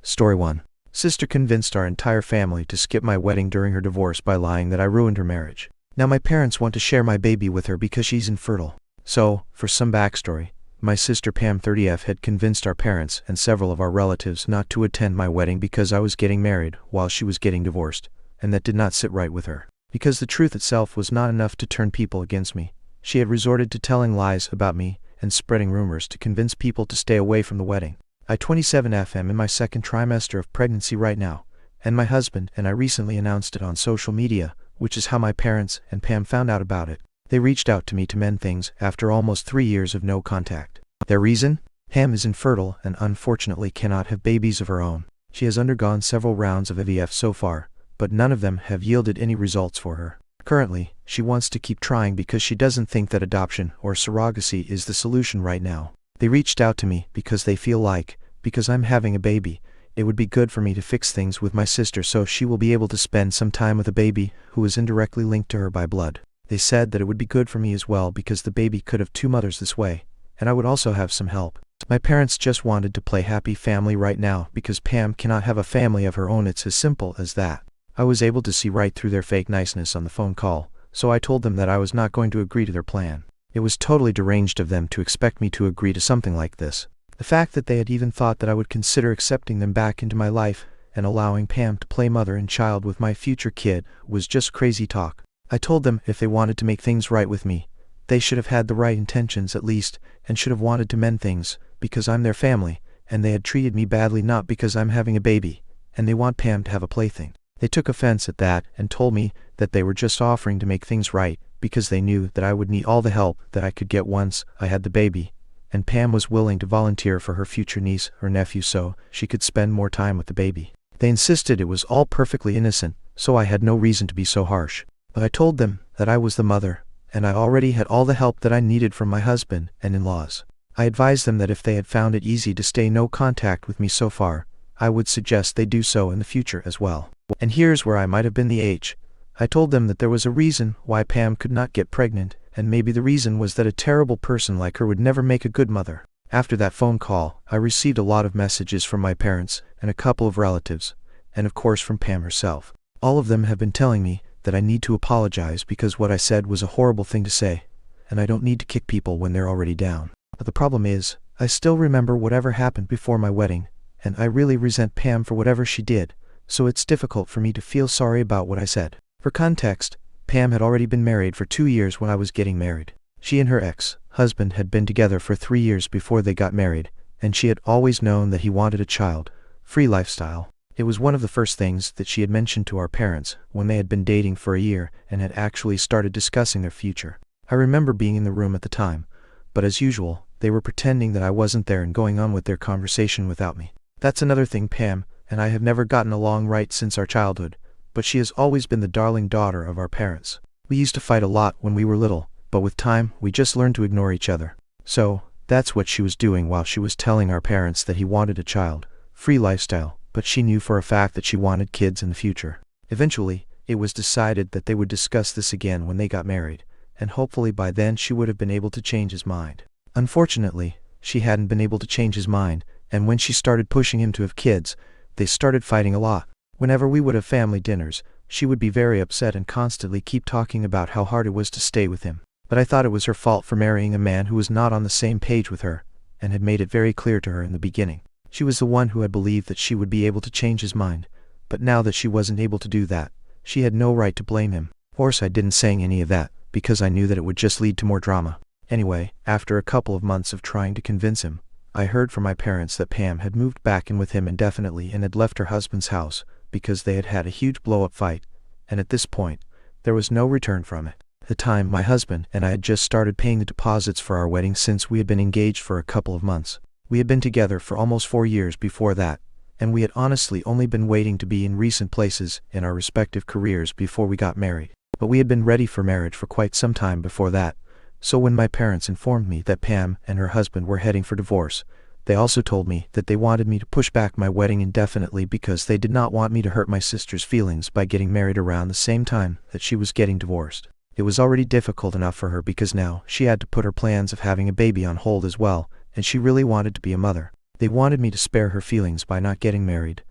Story 1. Sister convinced our entire family to skip my wedding during her divorce by lying that I ruined her marriage. Now my parents want to share my baby with her because she's infertile. So, for some backstory, my sister Pam 30F had convinced our parents and several of our relatives not to attend my wedding because I was getting married while she was getting divorced, and that did not sit right with her. Because the truth itself was not enough to turn people against me, she had resorted to telling lies about me and spreading rumors to convince people to stay away from the wedding. I 27F am in my second trimester of pregnancy right now, and my husband and I recently announced it on social media, which is how my parents and Pam found out about it. They reached out to me to mend things after almost 3 years of no contact. Their reason? Pam is infertile and unfortunately cannot have babies of her own. She has undergone several rounds of IVF so far, but none of them have yielded any results for her. Currently, she wants to keep trying because she doesn't think that adoption or surrogacy is the solution right now. They reached out to me because they feel like, because I'm having a baby, it would be good for me to fix things with my sister so she will be able to spend some time with a baby who is indirectly linked to her by blood. They said that it would be good for me as well because the baby could have 2 mothers this way, and I would also have some help. My parents just wanted to play happy family right now because Pam cannot have a family of her own. It's as simple as that. I was able to see right through their fake niceness on the phone call, so I told them that I was not going to agree to their plan. It was totally deranged of them to expect me to agree to something like this. The fact that they had even thought that I would consider accepting them back into my life and allowing Pam to play mother and child with my future kid was just crazy talk. I told them if they wanted to make things right with me, they should have had the right intentions at least, and should have wanted to mend things, because I'm their family, and they had treated me badly not because I'm having a baby, and they want Pam to have a plaything. They took offense at that and told me that they were just offering to make things right, because they knew that I would need all the help that I could get once I had the baby, and Pam was willing to volunteer for her future niece or nephew so she could spend more time with the baby. They insisted it was all perfectly innocent, so I had no reason to be so harsh. But I told them that I was the mother, and I already had all the help that I needed from my husband and in-laws. I advised them that if they had found it easy to stay no contact with me so far, I would suggest they do so in the future as well. And here's where I might have been the H. I told them that there was a reason why Pam could not get pregnant, and maybe the reason was that a terrible person like her would never make a good mother. After that phone call, I received a lot of messages from my parents and a couple of relatives, and of course from Pam herself. All of them have been telling me that I need to apologize because what I said was a horrible thing to say, and I don't need to kick people when they're already down. But the problem is, I still remember whatever happened before my wedding, and I really resent Pam for whatever she did, so it's difficult for me to feel sorry about what I said. For context, Pam had already been married for 2 years when I was getting married. She and her ex-husband had been together for 3 years before they got married, and she had always known that he wanted a child-free lifestyle. It was one of the first things that she had mentioned to our parents when they had been dating for a year and had actually started discussing their future. I remember being in the room at the time, but as usual, they were pretending that I wasn't there and going on with their conversation without me. That's another thing. Pam and I have never gotten along right since our childhood, but she has always been the darling daughter of our parents. We used to fight a lot when we were little, but with time, we just learned to ignore each other. So, that's what she was doing while she was telling our parents that he wanted a child-free lifestyle, but she knew for a fact that she wanted kids in the future. Eventually, it was decided that they would discuss this again when they got married, and hopefully by then she would have been able to change his mind. Unfortunately, she hadn't been able to change his mind, and when she started pushing him to have kids, they started fighting a lot. Whenever we would have family dinners, she would be very upset and constantly keep talking about how hard it was to stay with him. But I thought it was her fault for marrying a man who was not on the same page with her, and had made it very clear to her in the beginning. She was the one who had believed that she would be able to change his mind, but now that she wasn't able to do that, she had no right to blame him. Of course I didn't say any of that, because I knew that it would just lead to more drama. Anyway, after a couple of months of trying to convince him, I heard from my parents that Pam had moved back in with him indefinitely and had left her husband's house, because they had had a huge blow-up fight, and at this point, there was no return from it. At the time, my husband and I had just started paying the deposits for our wedding since we had been engaged for a couple of months. We had been together for almost 4 years before that, and we had honestly only been waiting to be in recent places in our respective careers before we got married. But we had been ready for marriage for quite some time before that, so when my parents informed me that Pam and her husband were heading for divorce, they also told me that they wanted me to push back my wedding indefinitely because they did not want me to hurt my sister's feelings by getting married around the same time that she was getting divorced. It was already difficult enough for her because now she had to put her plans of having a baby on hold as well, and she really wanted to be a mother. They wanted me to spare her feelings by not getting married,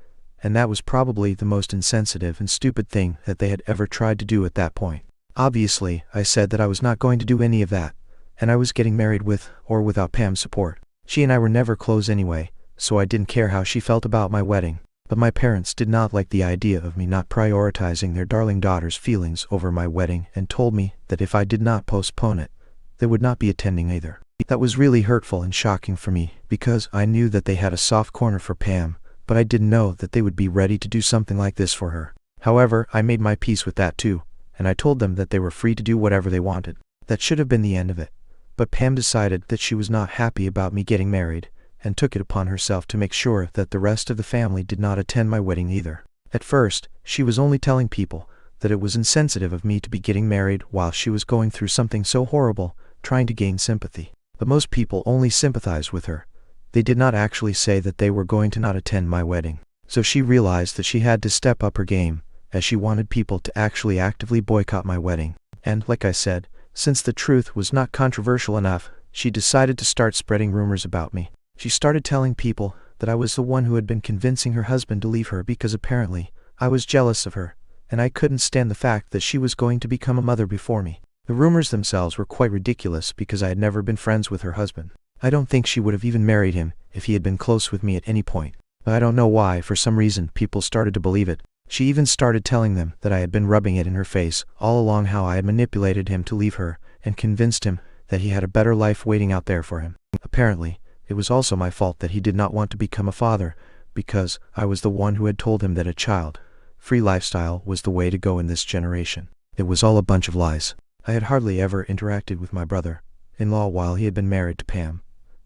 and that was probably the most insensitive and stupid thing that they had ever tried to do at that point. Obviously, I said that I was not going to do any of that, and I was getting married with or without Pam's support. She and I were never close anyway, so I didn't care how she felt about my wedding. But my parents did not like the idea of me not prioritizing their darling daughter's feelings over my wedding and told me that if I did not postpone it, they would not be attending either. That was really hurtful and shocking for me because I knew that they had a soft corner for Pam, but I didn't know that they would be ready to do something like this for her. However, I made my peace with that too, and I told them that they were free to do whatever they wanted. That should have been the end of it. But Pam decided that she was not happy about me getting married, and took it upon herself to make sure that the rest of the family did not attend my wedding either. At first, she was only telling people that it was insensitive of me to be getting married while she was going through something so horrible, trying to gain sympathy. But most people only sympathized with her. They did not actually say that they were going to not attend my wedding. So she realized that she had to step up her game, as she wanted people to actually actively boycott my wedding. And, like I said, since the truth was not controversial enough, she decided to start spreading rumors about me. She started telling people that I was the one who had been convincing her husband to leave her because apparently I was jealous of her, and I couldn't stand the fact that she was going to become a mother before me. The rumors themselves were quite ridiculous because I had never been friends with her husband. I don't think she would have even married him if he had been close with me at any point. But I don't know why, for some reason, people started to believe it. She even started telling them that I had been rubbing it in her face all along how I had manipulated him to leave her and convinced him that he had a better life waiting out there for him. Apparently, it was also my fault that he did not want to become a father, because I was the one who had told him that a child-free lifestyle was the way to go in this generation. It was all a bunch of lies. I had hardly ever interacted with my brother-in-law while he had been married to Pam,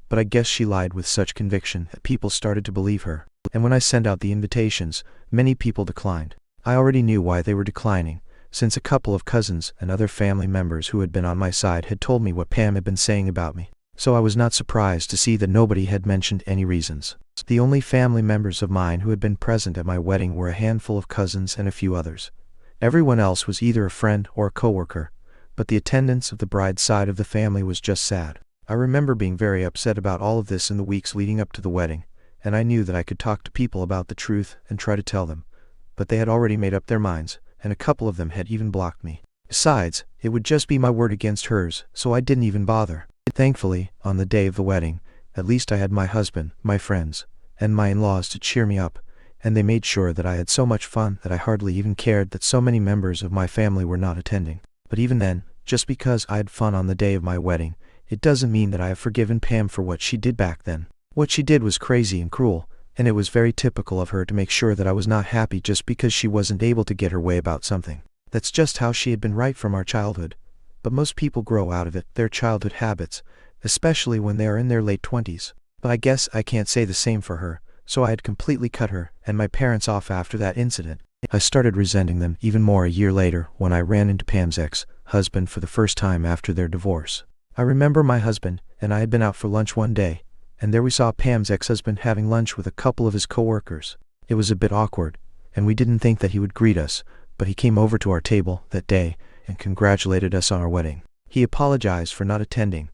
but I guess she lied with such conviction that people started to believe her, and when I sent out the invitations, many people declined. I already knew why they were declining, since a couple of cousins and other family members who had been on my side had told me what Pam had been saying about me. So I was not surprised to see that nobody had mentioned any reasons. The only family members of mine who had been present at my wedding were a handful of cousins and a few others. Everyone else was either a friend or a coworker, but the attendance of the bride's side of the family was just sad. I remember being very upset about all of this in the weeks leading up to the wedding, and I knew that I could talk to people about the truth and try to tell them, but they had already made up their minds, and a couple of them had even blocked me. Besides, it would just be my word against hers, so I didn't even bother. Thankfully, on the day of the wedding, at least I had my husband, my friends, and my in-laws to cheer me up, and they made sure that I had so much fun that I hardly even cared that so many members of my family were not attending. But even then, just because I had fun on the day of my wedding, it doesn't mean that I have forgiven Pam for what she did back then. What she did was crazy and cruel, and it was very typical of her to make sure that I was not happy just because she wasn't able to get her way about something. That's just how she had been right from our childhood. But most people grow out of it, their childhood habits, especially when they are in their late 20s. But I guess I can't say the same for her, so I had completely cut her and my parents off after that incident. I started resenting them even more a year later when I ran into Pam's ex-husband for the first time after their divorce. I remember my husband and I had been out for lunch one day, and there we saw Pam's ex-husband having lunch with a couple of his co-workers. It was a bit awkward, and we didn't think that he would greet us, but he came over to our table that day and congratulated us on our wedding. He apologized for not attending,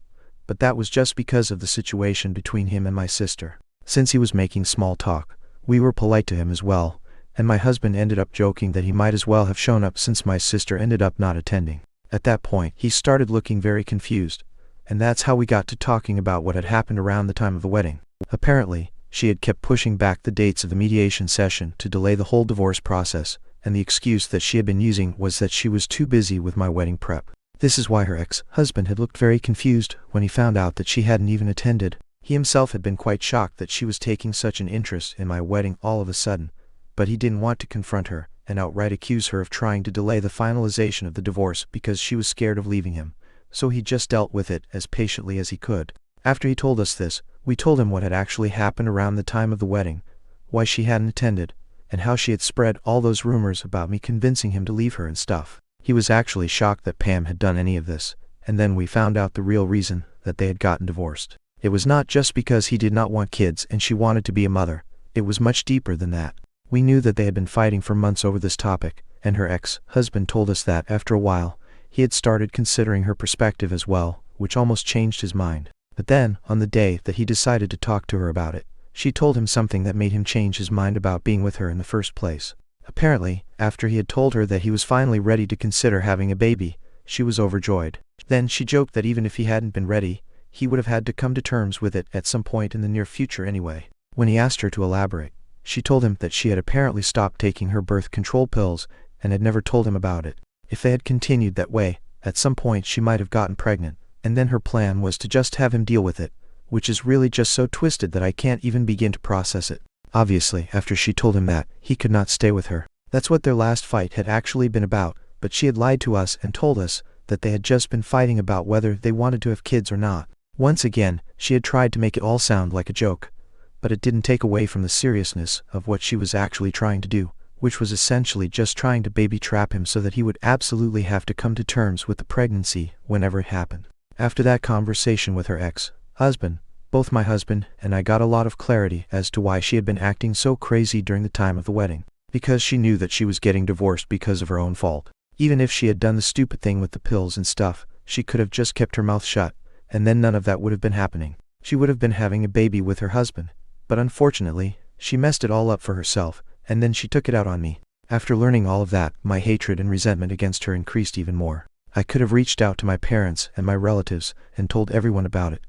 but that was just because of the situation between him and my sister. Since he was making small talk, we were polite to him as well, and my husband ended up joking that he might as well have shown up since my sister ended up not attending. At that point, he started looking very confused, and that's how we got to talking about what had happened around the time of the wedding. Apparently, she had kept pushing back the dates of the mediation session to delay the whole divorce process, and the excuse that she had been using was that she was too busy with my wedding prep. This is why her ex-husband had looked very confused when he found out that she hadn't even attended. He himself had been quite shocked that she was taking such an interest in my wedding all of a sudden, but he didn't want to confront her and outright accuse her of trying to delay the finalization of the divorce because she was scared of leaving him, so he just dealt with it as patiently as he could. After he told us this, we told him what had actually happened around the time of the wedding, why she hadn't attended, and how she had spread all those rumors about me convincing him to leave her and stuff. He was actually shocked that Pam had done any of this, and then we found out the real reason that they had gotten divorced. It was not just because he did not want kids and she wanted to be a mother. It was much deeper than that. We knew that they had been fighting for months over this topic, and her ex-husband told us that after a while, he had started considering her perspective as well, which almost changed his mind. But then, on the day that he decided to talk to her about it, she told him something that made him change his mind about being with her in the first place. Apparently, after he had told her that he was finally ready to consider having a baby, she was overjoyed. Then she joked that even if he hadn't been ready, he would have had to come to terms with it at some point in the near future anyway. When he asked her to elaborate, she told him that she had apparently stopped taking her birth control pills and had never told him about it. If they had continued that way, at some point she might have gotten pregnant, and then her plan was to just have him deal with it, which is really just so twisted that I can't even begin to process it. Obviously, after she told him that, he could not stay with her. That's what their last fight had actually been about, but she had lied to us and told us that they had just been fighting about whether they wanted to have kids or not. Once again, she had tried to make it all sound like a joke, but it didn't take away from the seriousness of what she was actually trying to do, which was essentially just trying to baby trap him so that he would absolutely have to come to terms with the pregnancy whenever it happened. After that conversation with her ex-husband, both my husband and I got a lot of clarity as to why she had been acting so crazy during the time of the wedding. Because she knew that she was getting divorced because of her own fault. Even if she had done the stupid thing with the pills and stuff, she could have just kept her mouth shut, and then none of that would have been happening. She would have been having a baby with her husband. But unfortunately, she messed it all up for herself, and then she took it out on me. After learning all of that, my hatred and resentment against her increased even more. I could have reached out to my parents and my relatives and told everyone about it.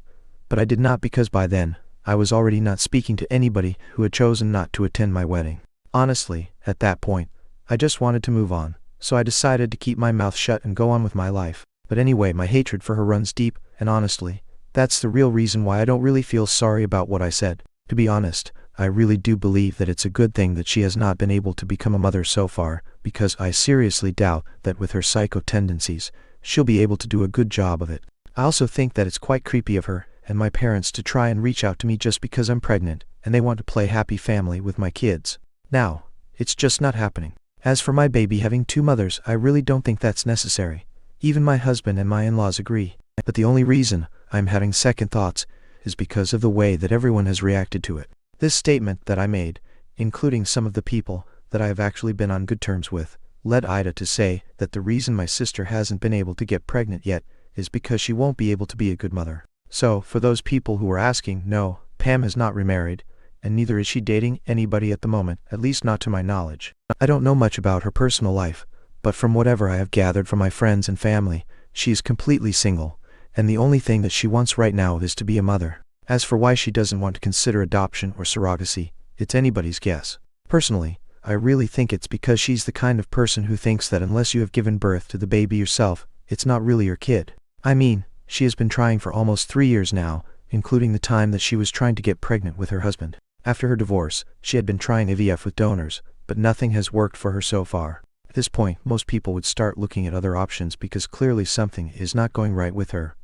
But I did not because by then, I was already not speaking to anybody who had chosen not to attend my wedding. Honestly, at that point, I just wanted to move on, so I decided to keep my mouth shut and go on with my life. But anyway, my hatred for her runs deep, and honestly, that's the real reason why I don't really feel sorry about what I said. To be honest, I really do believe that it's a good thing that she has not been able to become a mother so far, because I seriously doubt that with her psycho tendencies, she'll be able to do a good job of it. I also think that it's quite creepy of her and my parents to try and reach out to me just because I'm pregnant, and they want to play happy family with my kids. Now, it's just not happening. As for my baby having two mothers, I really don't think that's necessary. Even my husband and my in-laws agree. But the only reason I'm having second thoughts is because of the way that everyone has reacted to it. This statement that I made, including some of the people that I have actually been on good terms with, led Ida to say that the reason my sister hasn't been able to get pregnant yet is because she won't be able to be a good mother. So, for those people who are asking, no, Pam has not remarried, and neither is she dating anybody at the moment, at least not to my knowledge. I don't know much about her personal life, but from whatever I have gathered from my friends and family, she is completely single, and the only thing that she wants right now is to be a mother. As for why she doesn't want to consider adoption or surrogacy, it's anybody's guess. Personally, I really think it's because she's the kind of person who thinks that unless you have given birth to the baby yourself, it's not really your kid. I mean, she has been trying for almost 3 years now, including the time that she was trying to get pregnant with her husband. After her divorce, she had been trying IVF with donors, but nothing has worked for her so far. At this point, most people would start looking at other options because clearly something is not going right with her.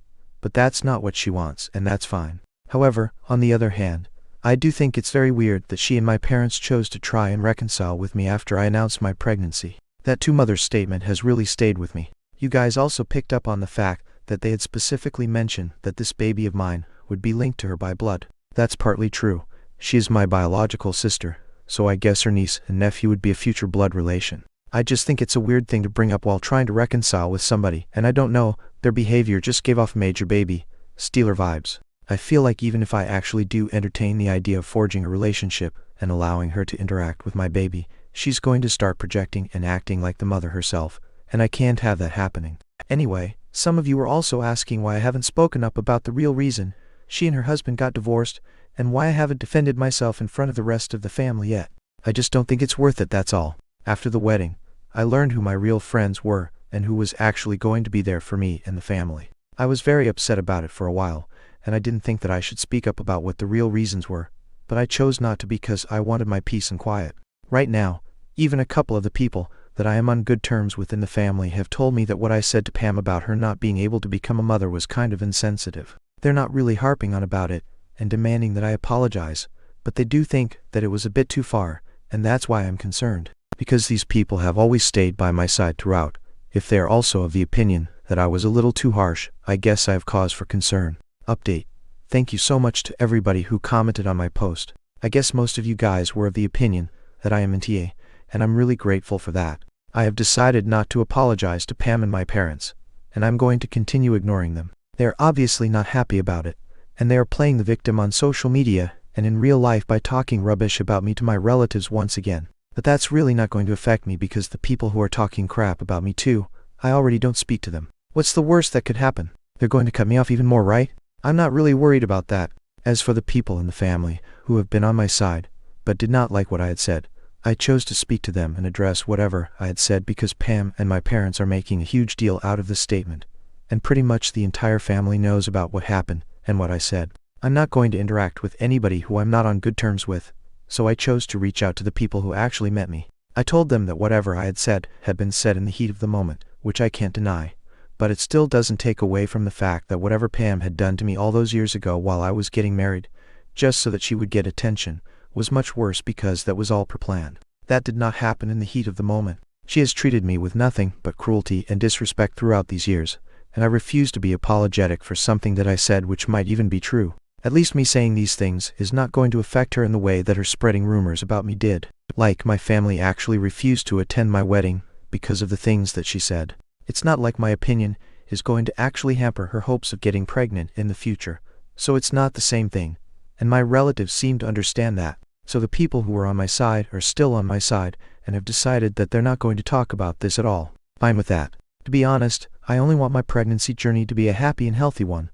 But that's not what she wants, and that's fine. However, on the other hand, I do think it's very weird that she and my parents chose to try and reconcile with me after I announced my pregnancy. That two mothers statement has really stayed with me. You guys also picked up on the fact that they had specifically mentioned that this baby of mine would be linked to her by blood. That's partly true. She is my biological sister, so I guess her niece and nephew would be a future blood relation. I just think it's a weird thing to bring up while trying to reconcile with somebody, and I don't know, their behavior just gave off major baby stealer vibes. I feel like even if I actually do entertain the idea of forging a relationship and allowing her to interact with my baby, she's going to start projecting and acting like the mother herself, and I can't have that happening. Anyway, some of you were also asking why I haven't spoken up about the real reason she and her husband got divorced, and why I haven't defended myself in front of the rest of the family yet. I just don't think it's worth it, that's all. After the wedding, I learned who my real friends were and who was actually going to be there for me and the family. I was very upset about it for a while, and I didn't think that I should speak up about what the real reasons were, but I chose not to because I wanted my peace and quiet. Right now, even a couple of the people that I am on good terms with in the family have told me that what I said to Pam about her not being able to become a mother was kind of insensitive. They're not really harping on about it and demanding that I apologize, but they do think that it was a bit too far, and that's why I'm concerned. Because these people have always stayed by my side throughout, if they are also of the opinion that I was a little too harsh, I guess I have cause for concern. Update. Thank you so much to everybody who commented on my post. I guess most of you guys were of the opinion that I am an TA, and I'm really grateful for that. I have decided not to apologize to Pam and my parents, and I'm going to continue ignoring them. They are obviously not happy about it, and they are playing the victim on social media and in real life by talking rubbish about me to my relatives once again. But that's really not going to affect me because the people who are talking crap about me too, I already don't speak to them. What's the worst that could happen? They're going to cut me off even more, right? I'm not really worried about that. As for the people in the family who have been on my side, but did not like what I had said, I chose to speak to them and address whatever I had said because Pam and my parents are making a huge deal out of this statement, and pretty much the entire family knows about what happened and what I said. I'm not going to interact with anybody who I'm not on good terms with, so I chose to reach out to the people who actually met me. I told them that whatever I had said had been said in the heat of the moment, which I can't deny, but it still doesn't take away from the fact that whatever Pam had done to me all those years ago while I was getting married, just so that she would get attention, was much worse because that was all pre-planned. That did not happen in the heat of the moment. She has treated me with nothing but cruelty and disrespect throughout these years, and I refuse to be apologetic for something that I said which might even be true. At least me saying these things is not going to affect her in the way that her spreading rumors about me did. Like, my family actually refused to attend my wedding because of the things that she said. It's not like my opinion is going to actually hamper her hopes of getting pregnant in the future, so it's not the same thing, and my relatives seem to understand that. So the people who are on my side are still on my side and have decided that they're not going to talk about this at all. Fine with that. To be honest, I only want my pregnancy journey to be a happy and healthy one,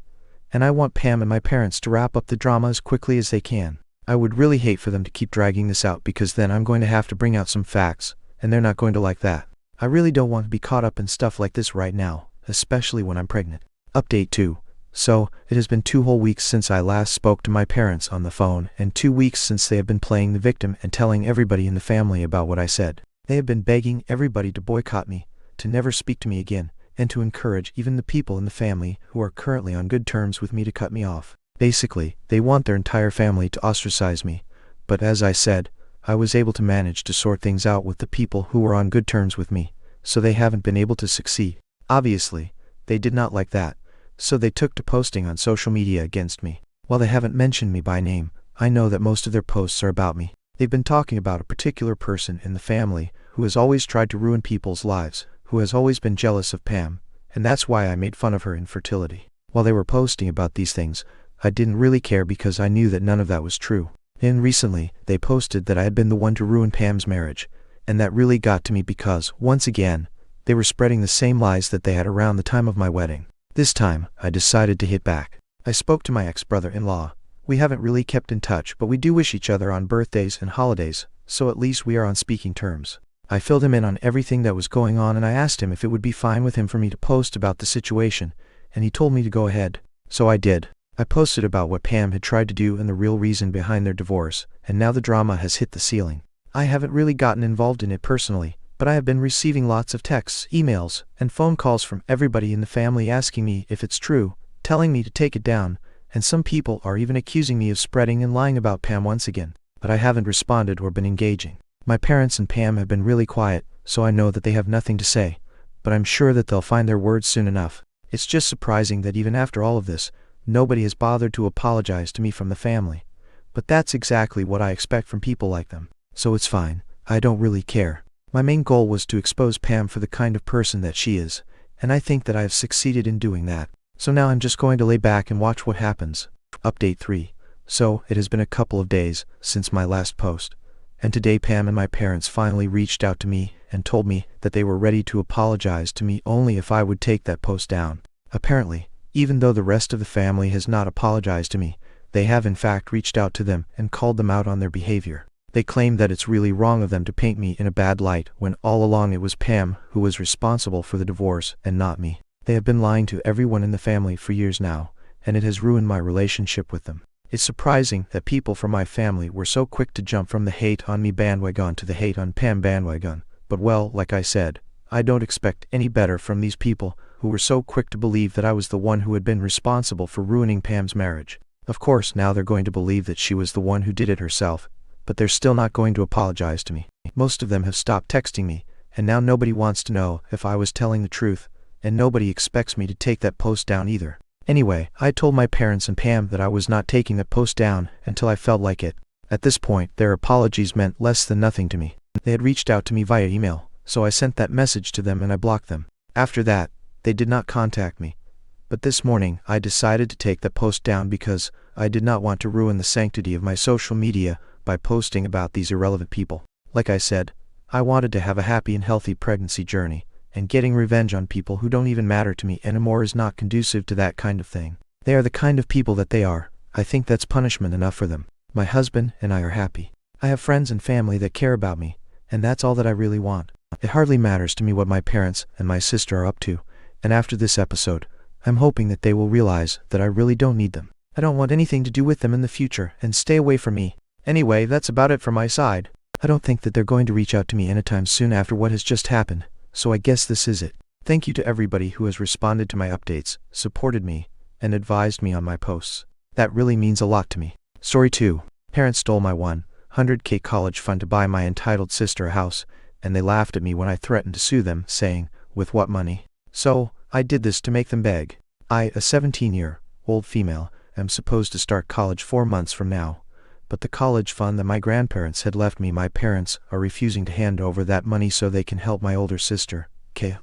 and I want Pam and my parents to wrap up the drama as quickly as they can. I would really hate for them to keep dragging this out because then I'm going to have to bring out some facts, and they're not going to like that. I really don't want to be caught up in stuff like this right now, especially when I'm pregnant. Update 2. So, it has been 2 whole weeks since I last spoke to my parents on the phone, and 2 weeks since they have been playing the victim and telling everybody in the family about what I said. They have been begging everybody to boycott me, to never speak to me again, and to encourage even the people in the family who are currently on good terms with me to cut me off. Basically, they want their entire family to ostracize me, but as I said, I was able to manage to sort things out with the people who were on good terms with me, so they haven't been able to succeed. Obviously, they did not like that, so they took to posting on social media against me. While they haven't mentioned me by name, I know that most of their posts are about me. They've been talking about a particular person in the family who has always tried to ruin people's lives, who has always been jealous of Pam, and that's why I made fun of her infertility. While they were posting about these things, I didn't really care because I knew that none of that was true. Then recently, they posted that I had been the one to ruin Pam's marriage, and that really got to me because, once again, they were spreading the same lies that they had around the time of my wedding. This time, I decided to hit back. I spoke to my ex-brother-in-law. We haven't really kept in touch, but we do wish each other on birthdays and holidays, so at least we are on speaking terms. I filled him in on everything that was going on and I asked him if it would be fine with him for me to post about the situation, and he told me to go ahead. So I did. I posted about what Pam had tried to do and the real reason behind their divorce, and now the drama has hit the ceiling. I haven't really gotten involved in it personally, but I have been receiving lots of texts, emails, and phone calls from everybody in the family asking me if it's true, telling me to take it down, and some people are even accusing me of spreading and lying about Pam once again, but I haven't responded or been engaging. My parents and Pam have been really quiet, so I know that they have nothing to say, but I'm sure that they'll find their words soon enough. It's just surprising that even after all of this, nobody has bothered to apologize to me from the family. But that's exactly what I expect from people like them, so it's fine. I don't really care. My main goal was to expose Pam for the kind of person that she is, and I think that I have succeeded in doing that. So now I'm just going to lay back and watch what happens. Update 3. So, it has been a couple of days since my last post, and today Pam and my parents finally reached out to me and told me that they were ready to apologize to me only if I would take that post down. Apparently, even though the rest of the family has not apologized to me, they have in fact reached out to them and called them out on their behavior. They claim that it's really wrong of them to paint me in a bad light when all along it was Pam who was responsible for the divorce and not me. They have been lying to everyone in the family for years now, and it has ruined my relationship with them. It's surprising that people from my family were so quick to jump from the hate on me bandwagon to the hate on Pam bandwagon, but well, like I said, I don't expect any better from these people who were so quick to believe that I was the one who had been responsible for ruining Pam's marriage. Of course, now they're going to believe that she was the one who did it herself, but they're still not going to apologize to me. Most of them have stopped texting me, and now nobody wants to know if I was telling the truth, and nobody expects me to take that post down either. Anyway, I told my parents and Pam that I was not taking that post down until I felt like it. At this point, their apologies meant less than nothing to me. They had reached out to me via email, so I sent that message to them and I blocked them. After that, they did not contact me, But this morning, I decided to take that post down because I did not want to ruin the sanctity of my social media by posting about these irrelevant people. Like I said, I wanted to have a happy and healthy pregnancy journey, and getting revenge on people who don't even matter to me anymore is not conducive to that kind of thing. They are the kind of people that they are. I think that's punishment enough for them. My husband and I are happy. I have friends and family that care about me, and that's all that I really want. It hardly matters to me what my parents and my sister are up to, and after this episode, I'm hoping that they will realize that I really don't need them. I don't want anything to do with them in the future, and stay away from me. Anyway, that's about it from my side. I don't think that they're going to reach out to me anytime soon after what has just happened, so I guess this is it. Thank you to everybody who has responded to my updates, supported me, and advised me on my posts. That really means a lot to me. Story 2. Parents stole my $100K college fund to buy my entitled sister a house, and they laughed at me when I threatened to sue them, saying, "With what money?" So, I did this to make them beg. I, a 17-year-old female, am supposed to start college 4 months from now, but the college fund that my grandparents had left me, my parents are refusing to hand over that money so they can help my older sister,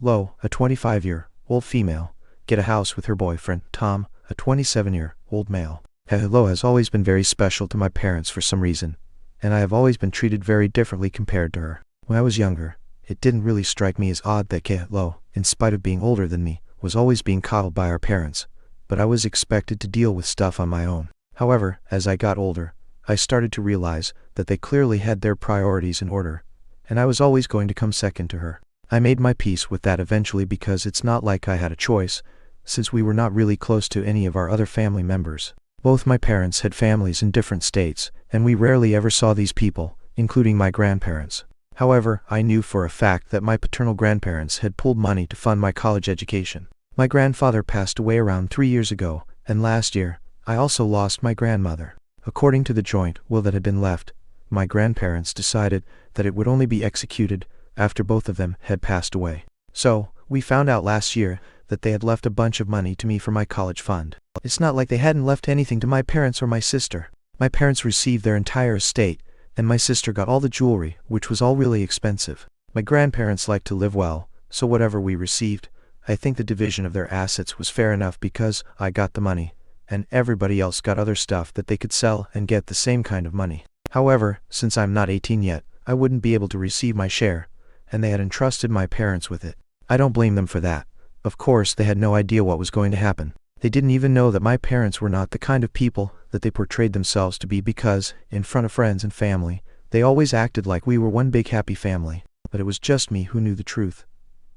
Lo, a 25-year-old female, get a house with her boyfriend, Tom, a 27-year-old male. Lo has always been very special to my parents for some reason, and I have always been treated very differently compared to her. When I was younger, it didn't really strike me as odd that Lo, in spite of being older than me, was always being coddled by our parents, but I was expected to deal with stuff on my own. However, as I got older, I started to realize that they clearly had their priorities in order, and I was always going to come second to her. I made my peace with that eventually because it's not like I had a choice, since we were not really close to any of our other family members. Both my parents had families in different states, and we rarely ever saw these people, including my grandparents. However, I knew for a fact that my paternal grandparents had pulled money to fund my college education. My grandfather passed away around 3 years ago, and last year, I also lost my grandmother. According to the joint will that had been left, my grandparents decided that it would only be executed after both of them had passed away. So, we found out last year that they had left a bunch of money to me for my college fund. It's not like they hadn't left anything to my parents or my sister. My parents received their entire estate, and my sister got all the jewelry, which was all really expensive. My grandparents liked to live well, so whatever we received, I think the division of their assets was fair enough because I got the money, and everybody else got other stuff that they could sell and get the same kind of money. However, since I'm not 18 yet, I wouldn't be able to receive my share, and they had entrusted my parents with it. I don't blame them for that. Of course, they had no idea what was going to happen. They didn't even know that my parents were not the kind of people that they portrayed themselves to be because, in front of friends and family, they always acted like we were one big happy family. But it was just me who knew the truth.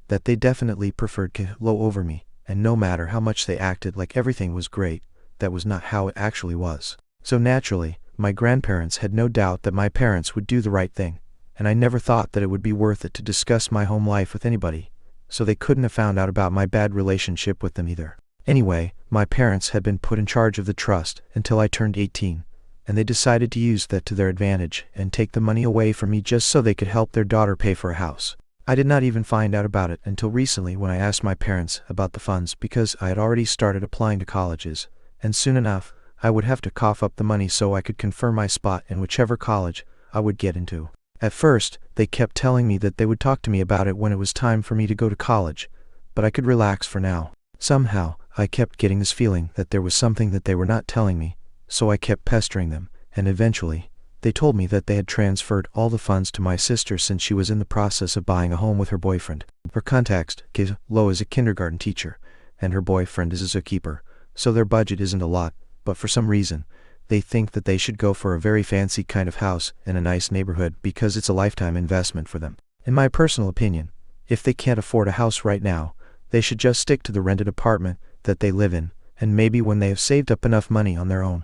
That they definitely preferred Lo over me, and no matter how much they acted like everything was great, that was not how it actually was. So naturally, my grandparents had no doubt that my parents would do the right thing, and I never thought that it would be worth it to discuss my home life with anybody, so they couldn't have found out about my bad relationship with them either. Anyway, my parents had been put in charge of the trust until I turned 18, and they decided to use that to their advantage and take the money away from me just so they could help their daughter pay for a house. I did not even find out about it until recently when I asked my parents about the funds because I had already started applying to colleges, and soon enough, I would have to cough up the money so I could confirm my spot in whichever college I would get into. At first, they kept telling me that they would talk to me about it when it was time for me to go to college, but I could relax for now. Somehow, I kept getting this feeling that there was something that they were not telling me, so I kept pestering them, and eventually, they told me that they had transferred all the funds to my sister since she was in the process of buying a home with her boyfriend. For context, Lo is a kindergarten teacher, and her boyfriend is a zookeeper, so their budget isn't a lot, but for some reason, they think that they should go for a very fancy kind of house in a nice neighborhood because it's a lifetime investment for them. In my personal opinion, if they can't afford a house right now, they should just stick to the rented apartment that they live in, and maybe when they have saved up enough money on their own,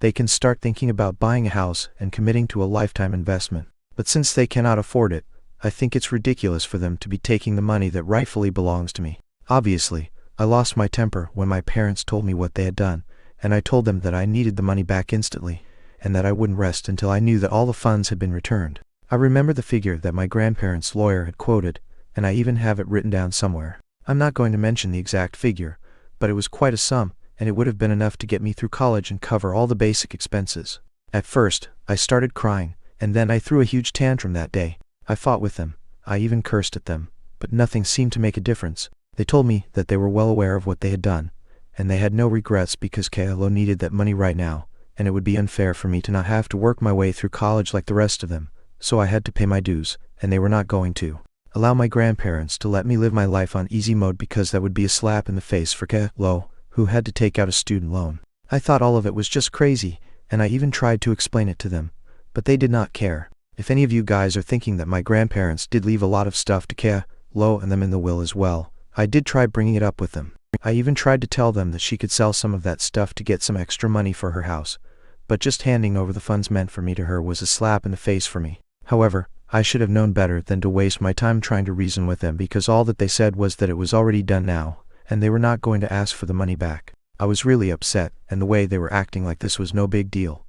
they can start thinking about buying a house and committing to a lifetime investment. But since they cannot afford it, I think it's ridiculous for them to be taking the money that rightfully belongs to me. Obviously, I lost my temper when my parents told me what they had done, and I told them that I needed the money back instantly, and that I wouldn't rest until I knew that all the funds had been returned. I remember the figure that my grandparents' lawyer had quoted, and I even have it written down somewhere. I'm not going to mention the exact figure, but it was quite a sum, and it would have been enough to get me through college and cover all the basic expenses. At first, I started crying, and then I threw a huge tantrum that day. I fought with them, I even cursed at them, but nothing seemed to make a difference. They told me that they were well aware of what they had done, and they had no regrets because Lo needed that money right now, and it would be unfair for me to not have to work my way through college like the rest of them, so I had to pay my dues, and they were not going to allow my grandparents to let me live my life on easy mode because that would be a slap in the face for Lo, who had to take out a student loan. I thought all of it was just crazy, and I even tried to explain it to them, but they did not care. If any of you guys are thinking that my grandparents did leave a lot of stuff to Lo and them in the will as well, I did try bringing it up with them. I even tried to tell them that she could sell some of that stuff to get some extra money for her house, but just handing over the funds meant for me to her was a slap in the face for me. However, I should have known better than to waste my time trying to reason with them because all that they said was that it was already done now, and they were not going to ask for the money back. I was really upset, and the way they were acting like this was no big deal.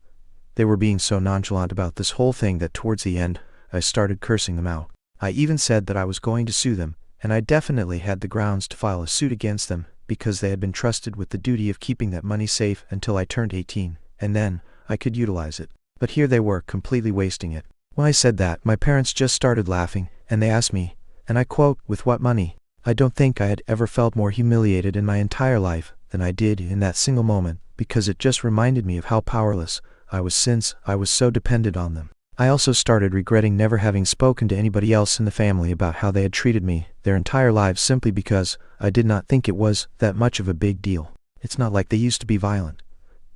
They were being so nonchalant about this whole thing that towards the end, I started cursing them out. I even said that I was going to sue them, and I definitely had the grounds to file a suit against them because they had been trusted with the duty of keeping that money safe until I turned 18, and then I could utilize it. But here they were, completely wasting it. When I said that, my parents just started laughing, and they asked me, and I quote, "With what money?" I don't think I had ever felt more humiliated in my entire life than I did in that single moment, because it just reminded me of how powerless I was since I was so dependent on them. I also started regretting never having spoken to anybody else in the family about how they had treated me their entire lives simply because I did not think it was that much of a big deal. It's not like they used to be violent.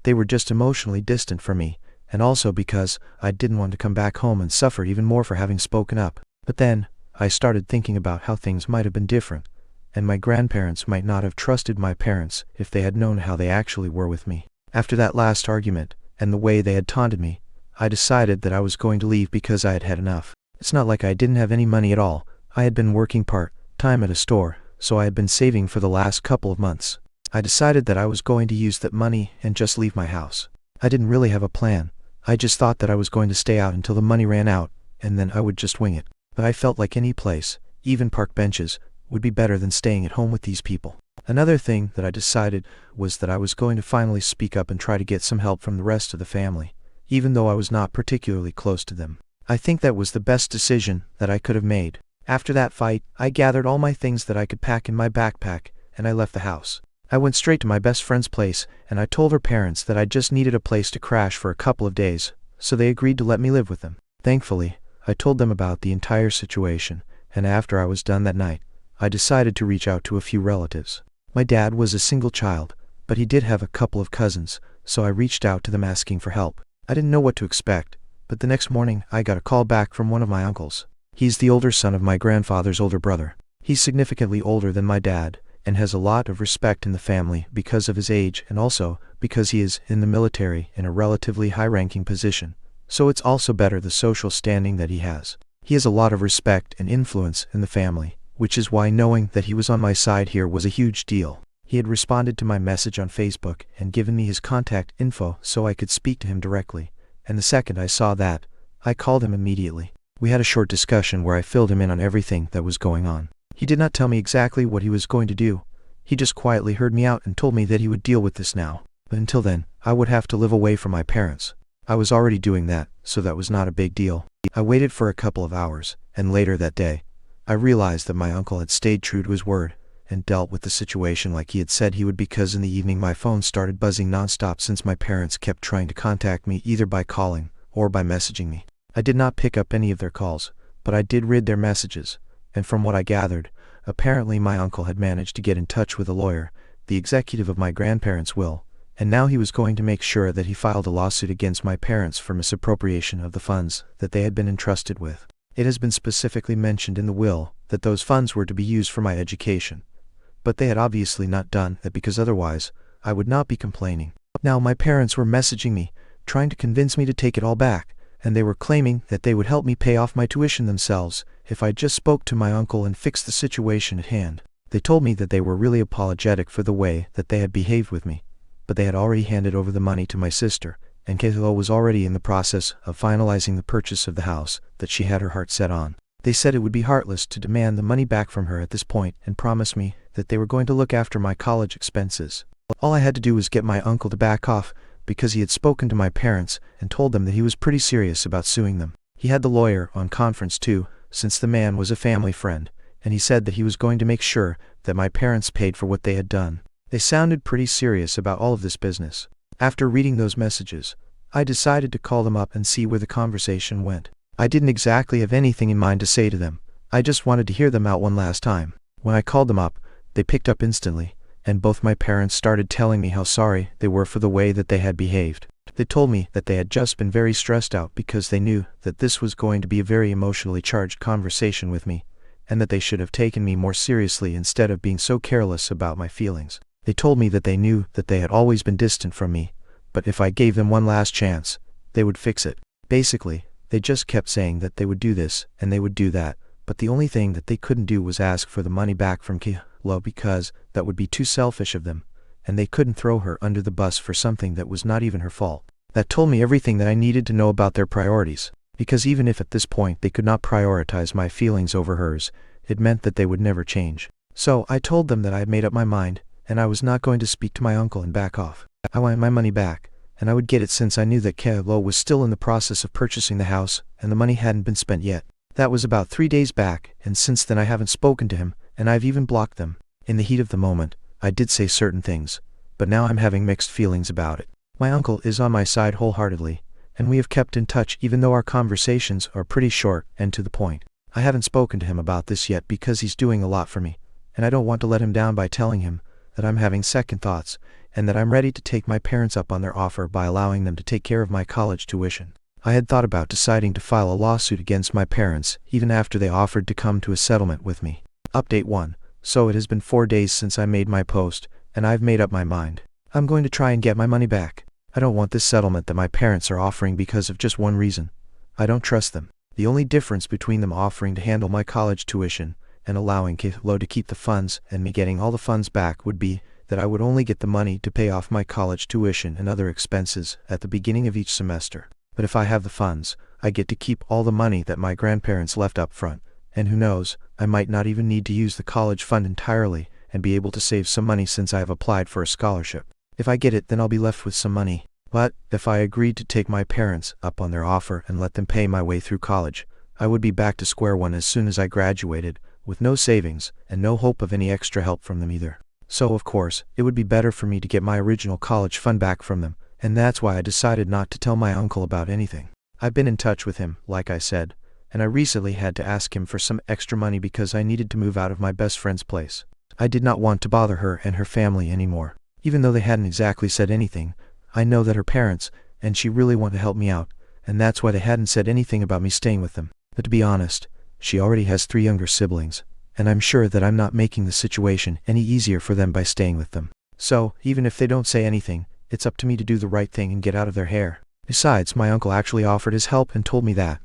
They were just emotionally distant from me, and also because I didn't want to come back home and suffer even more for having spoken up. But then, I started thinking about how things might have been different, and my grandparents might not have trusted my parents if they had known how they actually were with me. After that last argument, and the way they had taunted me, I decided that I was going to leave because I had had enough. It's not like I didn't have any money at all. I had been working part-time at a store, so I had been saving for the last couple of months. I decided that I was going to use that money and just leave my house. I didn't really have a plan. I just thought that I was going to stay out until the money ran out, and then I would just wing it. But I felt like any place, even park benches, would be better than staying at home with these people. Another thing that I decided was that I was going to finally speak up and try to get some help from the rest of the family, even though I was not particularly close to them. I think that was the best decision that I could have made. After that fight, I gathered all my things that I could pack in my backpack, and I left the house. I went straight to my best friend's place, and I told her parents that I just needed a place to crash for a couple of days, so they agreed to let me live with them. Thankfully, I told them about the entire situation, and after I was done that night, I decided to reach out to a few relatives. My dad was a single child, but he did have a couple of cousins, so I reached out to them asking for help. I didn't know what to expect, but the next morning I got a call back from one of my uncles. He's the older son of my grandfather's older brother. He's significantly older than my dad, and has a lot of respect in the family because of his age and also because he is in the military in a relatively high-ranking position, so it's also better the social standing that he has. He has a lot of respect and influence in the family, which is why knowing that he was on my side here was a huge deal. He had responded to my message on Facebook and given me his contact info so I could speak to him directly, and the second I saw that, I called him immediately. We had a short discussion where I filled him in on everything that was going on. He did not tell me exactly what he was going to do. He just quietly heard me out and told me that he would deal with this now. But until then, I would have to live away from my parents. I was already doing that, so that was not a big deal. I waited for a couple of hours, and later that day, I realized that my uncle had stayed true to his word and dealt with the situation like he had said he would, because in the evening my phone started buzzing nonstop since my parents kept trying to contact me either by calling or by messaging me. I did not pick up any of their calls, but I did read their messages, and from what I gathered, apparently my uncle had managed to get in touch with a lawyer, the executive of my grandparents' will, and now he was going to make sure that he filed a lawsuit against my parents for misappropriation of the funds that they had been entrusted with. It has been specifically mentioned in the will that those funds were to be used for my education, but they had obviously not done that because otherwise, I would not be complaining. Now my parents were messaging me, trying to convince me to take it all back, and they were claiming that they would help me pay off my tuition themselves if I just spoke to my uncle and fixed the situation at hand. They told me that they were really apologetic for the way that they had behaved with me, but they had already handed over the money to my sister, and Kayla was already in the process of finalizing the purchase of the house that she had her heart set on. They said it would be heartless to demand the money back from her at this point and promised me that they were going to look after my college expenses. All I had to do was get my uncle to back off, because he had spoken to my parents and told them that he was pretty serious about suing them. He had the lawyer on conference too, since the man was a family friend, and he said that he was going to make sure that my parents paid for what they had done. They sounded pretty serious about all of this business. After reading those messages, I decided to call them up and see where the conversation went. I didn't exactly have anything in mind to say to them. I just wanted to hear them out one last time. When I called them up, they picked up instantly, and both my parents started telling me how sorry they were for the way that they had behaved. They told me that they had just been very stressed out because they knew that this was going to be a very emotionally charged conversation with me, and that they should have taken me more seriously instead of being so careless about my feelings. They told me that they knew that they had always been distant from me, but if I gave them one last chance, they would fix it. Basically, they just kept saying that they would do this and they would do that, but the only thing that they couldn't do was ask for the money back from Kilo because that would be too selfish of them, and they couldn't throw her under the bus for something that was not even her fault. That told me everything that I needed to know about their priorities, because even if at this point they could not prioritize my feelings over hers, it meant that they would never change. So I told them that I had made up my mind, and I was not going to speak to my uncle and back off. I wanted my money back, and I would get it since I knew that Kilo was still in the process of purchasing the house, and the money hadn't been spent yet. That was about 3 days back, and since then I haven't spoken to him, and I've even blocked them. In the heat of the moment, I did say certain things, but now I'm having mixed feelings about it. My uncle is on my side wholeheartedly, and we have kept in touch even though our conversations are pretty short and to the point. I haven't spoken to him about this yet because he's doing a lot for me, and I don't want to let him down by telling him that I'm having second thoughts, and that I'm ready to take my parents up on their offer by allowing them to take care of my college tuition. I had thought about deciding to file a lawsuit against my parents even after they offered to come to a settlement with me. Update 1. So it has been 4 days since I made my post, and I've made up my mind. I'm going to try and get my money back. I don't want this settlement that my parents are offering because of just one reason. I don't trust them. The only difference between them offering to handle my college tuition and allowing Kilo to keep the funds and me getting all the funds back would be that I would only get the money to pay off my college tuition and other expenses at the beginning of each semester. But if I have the funds, I get to keep all the money that my grandparents left up front, and who knows, I might not even need to use the college fund entirely and be able to save some money since I have applied for a scholarship. If I get it, then I'll be left with some money. But if I agreed to take my parents up on their offer and let them pay my way through college, I would be back to square one as soon as I graduated, with no savings and no hope of any extra help from them either. So of course, it would be better for me to get my original college fund back from them, and that's why I decided not to tell my uncle about anything. I've been in touch with him, like I said, and I recently had to ask him for some extra money because I needed to move out of my best friend's place. I did not want to bother her and her family anymore. Even though they hadn't exactly said anything, I know that her parents and she really want to help me out, and that's why they hadn't said anything about me staying with them. But to be honest, she already has 3 younger siblings, and I'm sure that I'm not making the situation any easier for them by staying with them. So, even if they don't say anything, it's up to me to do the right thing and get out of their hair. Besides, my uncle actually offered his help and told me that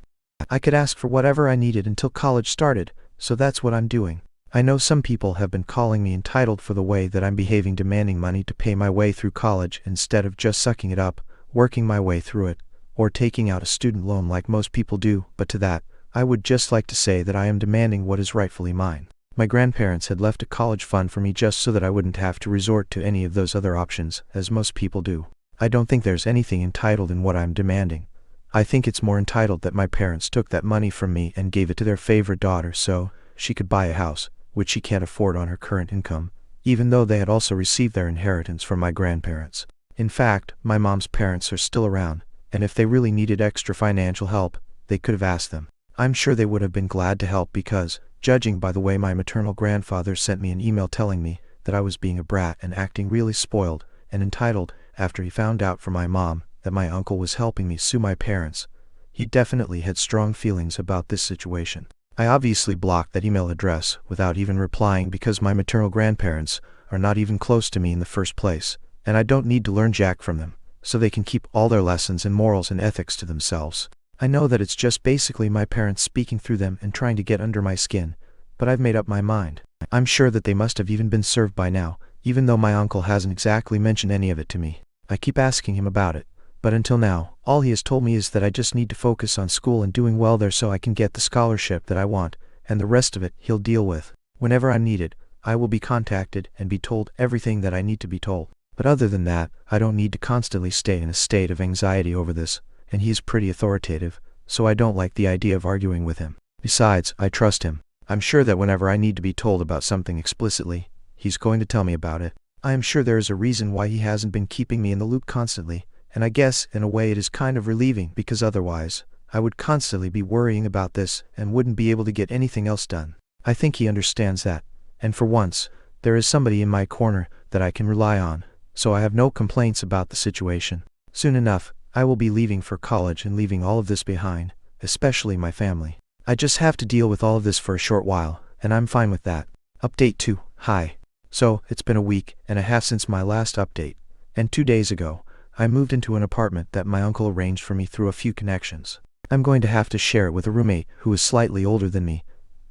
I could ask for whatever I needed until college started, so that's what I'm doing. I know some people have been calling me entitled for the way that I'm behaving, demanding money to pay my way through college instead of just sucking it up, working my way through it, or taking out a student loan like most people do, but to that, I would just like to say that I am demanding what is rightfully mine. My grandparents had left a college fund for me just so that I wouldn't have to resort to any of those other options, as most people do. I don't think there's anything entitled in what I'm demanding. I think it's more entitled that my parents took that money from me and gave it to their favorite daughter so she could buy a house, which she can't afford on her current income, even though they had also received their inheritance from my grandparents. In fact, my mom's parents are still around, and if they really needed extra financial help, they could have asked them. I'm sure they would have been glad to help because, judging by the way my maternal grandfather sent me an email telling me that I was being a brat and acting really spoiled and entitled after he found out from my mom that my uncle was helping me sue my parents, he definitely had strong feelings about this situation. I obviously blocked that email address without even replying because my maternal grandparents are not even close to me in the first place, and I don't need to learn jack from them, so they can keep all their lessons in morals and ethics to themselves. I know that it's just basically my parents speaking through them and trying to get under my skin, but I've made up my mind. I'm sure that they must have even been served by now, even though my uncle hasn't exactly mentioned any of it to me. I keep asking him about it, but until now, all he has told me is that I just need to focus on school and doing well there so I can get the scholarship that I want, and the rest of it he'll deal with. Whenever I'm needed, I will be contacted and be told everything that I need to be told. But other than that, I don't need to constantly stay in a state of anxiety over this, and he's pretty authoritative, so I don't like the idea of arguing with him. Besides, I trust him. I'm sure that whenever I need to be told about something explicitly, he's going to tell me about it. I am sure there is a reason why he hasn't been keeping me in the loop constantly, and I guess in a way it is kind of relieving because otherwise, I would constantly be worrying about this and wouldn't be able to get anything else done. I think he understands that, and for once, there is somebody in my corner that I can rely on, so I have no complaints about the situation. Soon enough, I will be leaving for college and leaving all of this behind, especially my family. I just have to deal with all of this for a short while, and I'm fine with that. Update 2. Hi. So, it's been a week and a half since my last update, and 2 days ago, I moved into an apartment that my uncle arranged for me through a few connections. I'm going to have to share it with a roommate who is slightly older than me,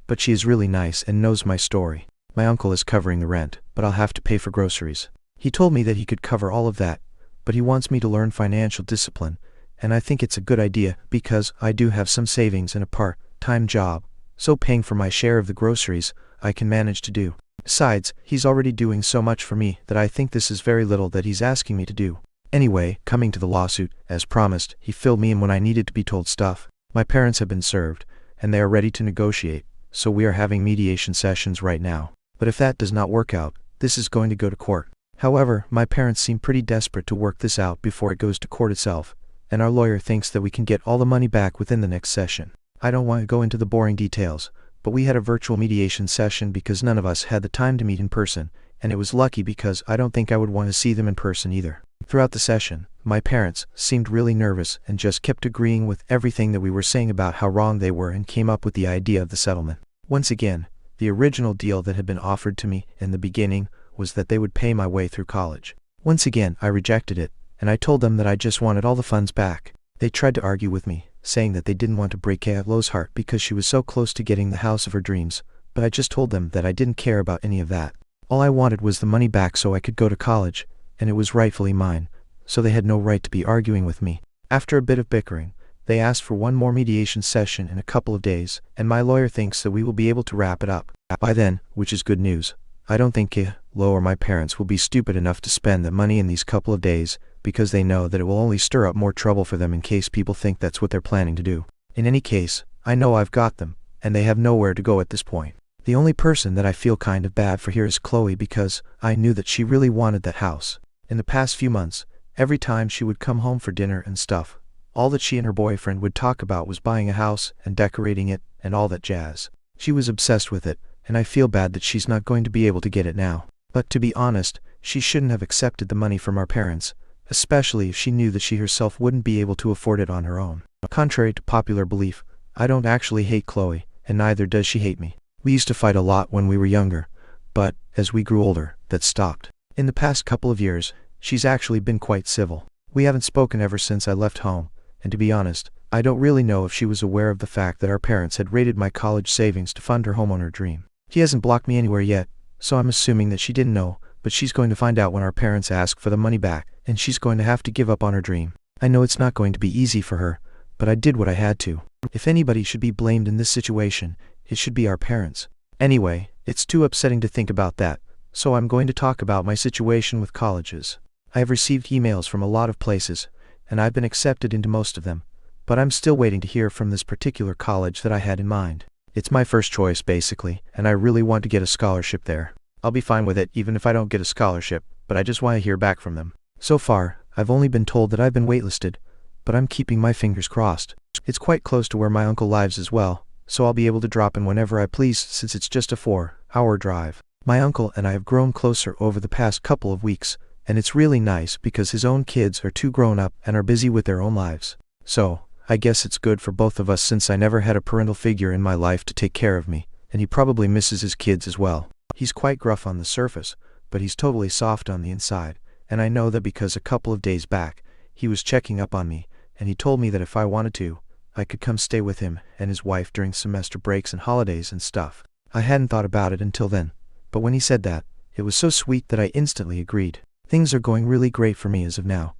but she is really nice and knows my story. My uncle is covering the rent, but I'll have to pay for groceries. He told me that he could cover all of that, but he wants me to learn financial discipline, and I think it's a good idea because I do have some savings and a part-time job, so paying for my share of the groceries, I can manage to do. Besides, he's already doing so much for me that I think this is very little that he's asking me to do. Anyway, coming to the lawsuit, as promised, he filled me in when I needed to be told stuff. My parents have been served, and they are ready to negotiate, so we are having mediation sessions right now. But if that does not work out, this is going to go to court. However, my parents seem pretty desperate to work this out before it goes to court itself, and our lawyer thinks that we can get all the money back within the next session. I don't want to go into the boring details, but we had a virtual mediation session because none of us had the time to meet in person, and it was lucky because I don't think I would want to see them in person either. Throughout the session, my parents seemed really nervous and just kept agreeing with everything that we were saying about how wrong they were and came up with the idea of the settlement. Once again, the original deal that had been offered to me in the beginning was that they would pay my way through college. Once again, I rejected it, and I told them that I just wanted all the funds back. They tried to argue with me, saying that they didn't want to break Lo's heart because she was so close to getting the house of her dreams, but I just told them that I didn't care about any of that. All I wanted was the money back so I could go to college, and it was rightfully mine, so they had no right to be arguing with me. After a bit of bickering, they asked for one more mediation session in a couple of days, and my lawyer thinks that we will be able to wrap it up by then, which is good news. I don't think Lo or my parents will be stupid enough to spend the money in these couple of days, because they know that it will only stir up more trouble for them in case people think that's what they're planning to do. In any case, I know I've got them, and they have nowhere to go at this point. The only person that I feel kind of bad for here is Chloe because I knew that she really wanted that house. In the past few months, every time she would come home for dinner and stuff, all that she and her boyfriend would talk about was buying a house and decorating it and all that jazz. She was obsessed with it, and I feel bad that she's not going to be able to get it now. But to be honest, she shouldn't have accepted the money from our parents, especially if she knew that she herself wouldn't be able to afford it on her own. Contrary to popular belief, I don't actually hate Chloe, and neither does she hate me. We used to fight a lot when we were younger, but, as we grew older, that stopped. In the past couple of years, she's actually been quite civil. We haven't spoken ever since I left home, and to be honest, I don't really know if she was aware of the fact that our parents had raided my college savings to fund her homeowner dream. She hasn't blocked me anywhere yet, so I'm assuming that she didn't know, but she's going to find out when our parents ask for the money back, and she's going to have to give up on her dream. I know it's not going to be easy for her, but I did what I had to. If anybody should be blamed in this situation, it should be our parents. Anyway, it's too upsetting to think about that, so I'm going to talk about my situation with colleges. I have received emails from a lot of places, and I've been accepted into most of them, but I'm still waiting to hear from this particular college that I had in mind. It's my first choice, basically, and I really want to get a scholarship there. I'll be fine with it even if I don't get a scholarship, but I just want to hear back from them. So far, I've only been told that I've been waitlisted, but I'm keeping my fingers crossed. It's quite close to where my uncle lives as well, so I'll be able to drop in whenever I please since it's just a 4-hour drive. My uncle and I have grown closer over the past couple of weeks, and it's really nice because his own kids are too grown up and are busy with their own lives. So, I guess it's good for both of us since I never had a parental figure in my life to take care of me, and he probably misses his kids as well. He's quite gruff on the surface, but he's totally soft on the inside, and I know that because a couple of days back, he was checking up on me, and he told me that if I wanted to, I could come stay with him and his wife during semester breaks and holidays and stuff. I hadn't thought about it until then, but when he said that, it was so sweet that I instantly agreed. Things are going really great for me as of now,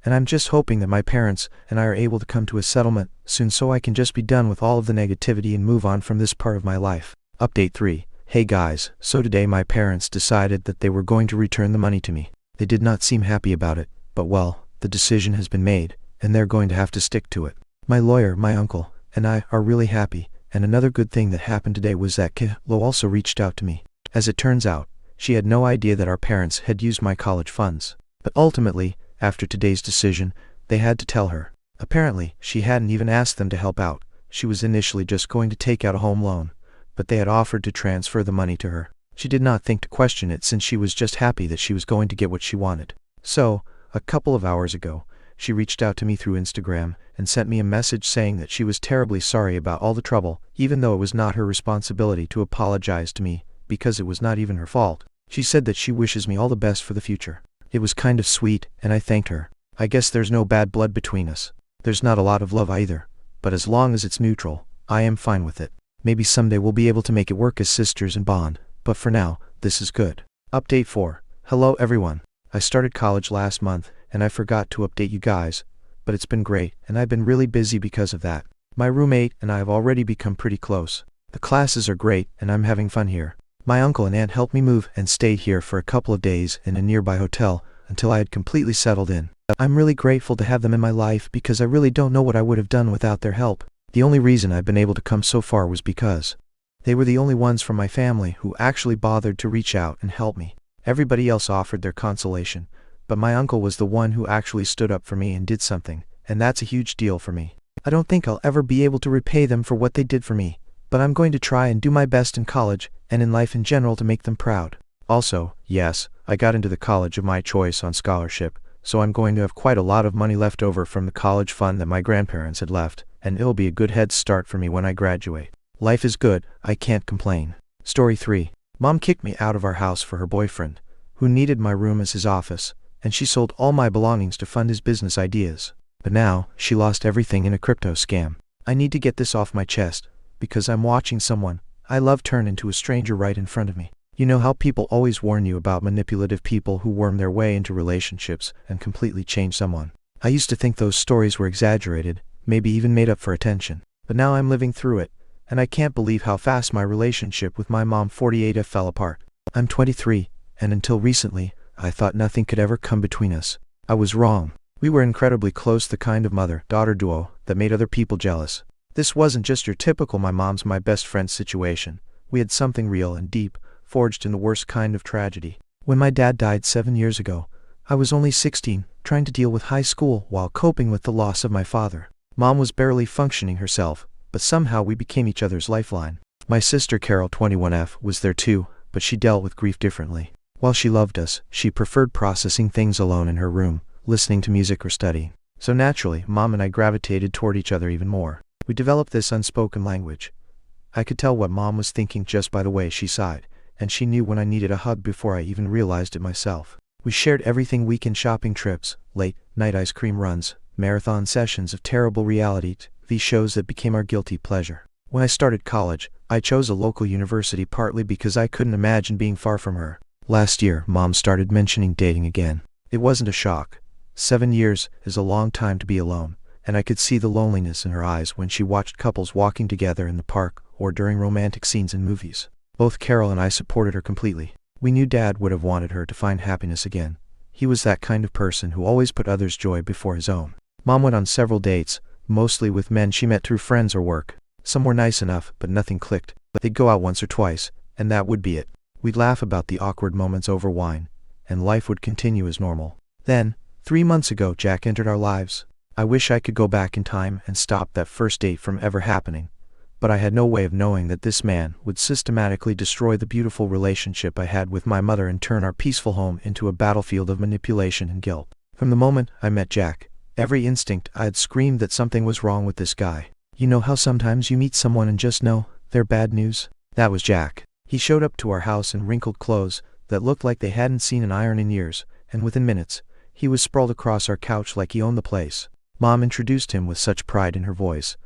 and I'm just hoping that my parents and I are able to come to a settlement soon so I can just be done with all of the negativity and move on from this part of my life. Update 3. Hey guys, so today my parents decided that they were going to return the money to me. They did not seem happy about it, but well, the decision has been made, and they're going to have to stick to it. My lawyer, my uncle, and I are really happy, and another good thing that happened today was that Lo also reached out to me. As it turns out, She had no idea that our parents had used my college funds. But ultimately, after today's decision, they had to tell her. Apparently, she hadn't even asked them to help out. She was initially just going to take out a home loan, but they had offered to transfer the money to her. She did not think to question it since she was just happy that she was going to get what she wanted. So, a couple of hours ago, she reached out to me through Instagram and sent me a message saying that she was terribly sorry about all the trouble, even though it was not her responsibility to apologize to me, because it was not even her fault. She said that she wishes me all the best for the future. It was kind of sweet, and I thanked her. I guess there's no bad blood between us. There's not a lot of love either, but as long as it's neutral, I am fine with it. Maybe someday we'll be able to make it work as sisters and bond, but for now, this is good. Update 4. Hello everyone. I started college last month, and I forgot to update you guys, but it's been great, and I've been really busy because of that. My roommate and I have already become pretty close. The classes are great, and I'm having fun here. My uncle and aunt helped me move and stayed here for a couple of days in a nearby hotel until I had completely settled in. I'm really grateful to have them in my life because I really don't know what I would have done without their help. The only reason I've been able to come so far was because they were the only ones from my family who actually bothered to reach out and help me. Everybody else offered their consolation, but my uncle was the one who actually stood up for me and did something, and that's a huge deal for me. I don't think I'll ever be able to repay them for what they did for me, but I'm going to try and do my best in college and in life in general to make them proud. Also, yes, I got into the college of my choice on scholarship, so I'm going to have quite a lot of money left over from the college fund that my grandparents had left, and it'll be a good head start for me when I graduate. Life is good, I can't complain. Story 3. Mom kicked me out of our house for her boyfriend, who needed my room as his office, and she sold all my belongings to fund his business ideas. But now, she lost everything in a crypto scam. I need to get this off my chest, because I'm watching someone I love turn into a stranger right in front of me. You know how people always warn you about manipulative people who worm their way into relationships and completely change someone. I used to think those stories were exaggerated, maybe even made up for attention. But now I'm living through it, and I can't believe how fast my relationship with my mom 48 fell apart. I'm 23, and until recently, I thought nothing could ever come between us. I was wrong. We were incredibly close, the kind of mother-daughter duo that made other people jealous. This wasn't just your typical my mom's my best friend situation. We had something real and deep, forged in the worst kind of tragedy. When my dad died 7 years ago, I was only 16, trying to deal with high school while coping with the loss of my father. Mom was barely functioning herself, but somehow we became each other's lifeline. My sister Carol 21F was there too, but she dealt with grief differently. While she loved us, she preferred processing things alone in her room, listening to music or studying. So naturally, Mom and I gravitated toward each other even more. We developed this unspoken language. I could tell what Mom was thinking just by the way she sighed, and she knew when I needed a hug before I even realized it myself. We shared everything: weekend shopping trips, late-night ice cream runs, marathon sessions of terrible reality TV shows that became our guilty pleasure. When I started college, I chose a local university partly because I couldn't imagine being far from her. Last year, Mom started mentioning dating again. It wasn't a shock. 7 years is a long time to be alone, and I could see the loneliness in her eyes when she watched couples walking together in the park or during romantic scenes in movies. Both Carol and I supported her completely. We knew Dad would have wanted her to find happiness again. He was that kind of person who always put others' joy before his own. Mom went on several dates, mostly with men she met through friends or work. Some were nice enough, but nothing clicked. They'd go out once or twice, and that would be it. We'd laugh about the awkward moments over wine, and life would continue as normal. Then, 3 months ago, Jack entered our lives. I wish I could go back in time and stop that first date from ever happening, but I had no way of knowing that this man would systematically destroy the beautiful relationship I had with my mother and turn our peaceful home into a battlefield of manipulation and guilt. From the moment I met Jack, every instinct I had screamed that something was wrong with this guy. You know how sometimes you meet someone and just know they're bad news? That was Jack. He showed up to our house in wrinkled clothes that looked like they hadn't seen an iron in years, and within minutes, he was sprawled across our couch like he owned the place. Mom introduced him with such pride in her voice,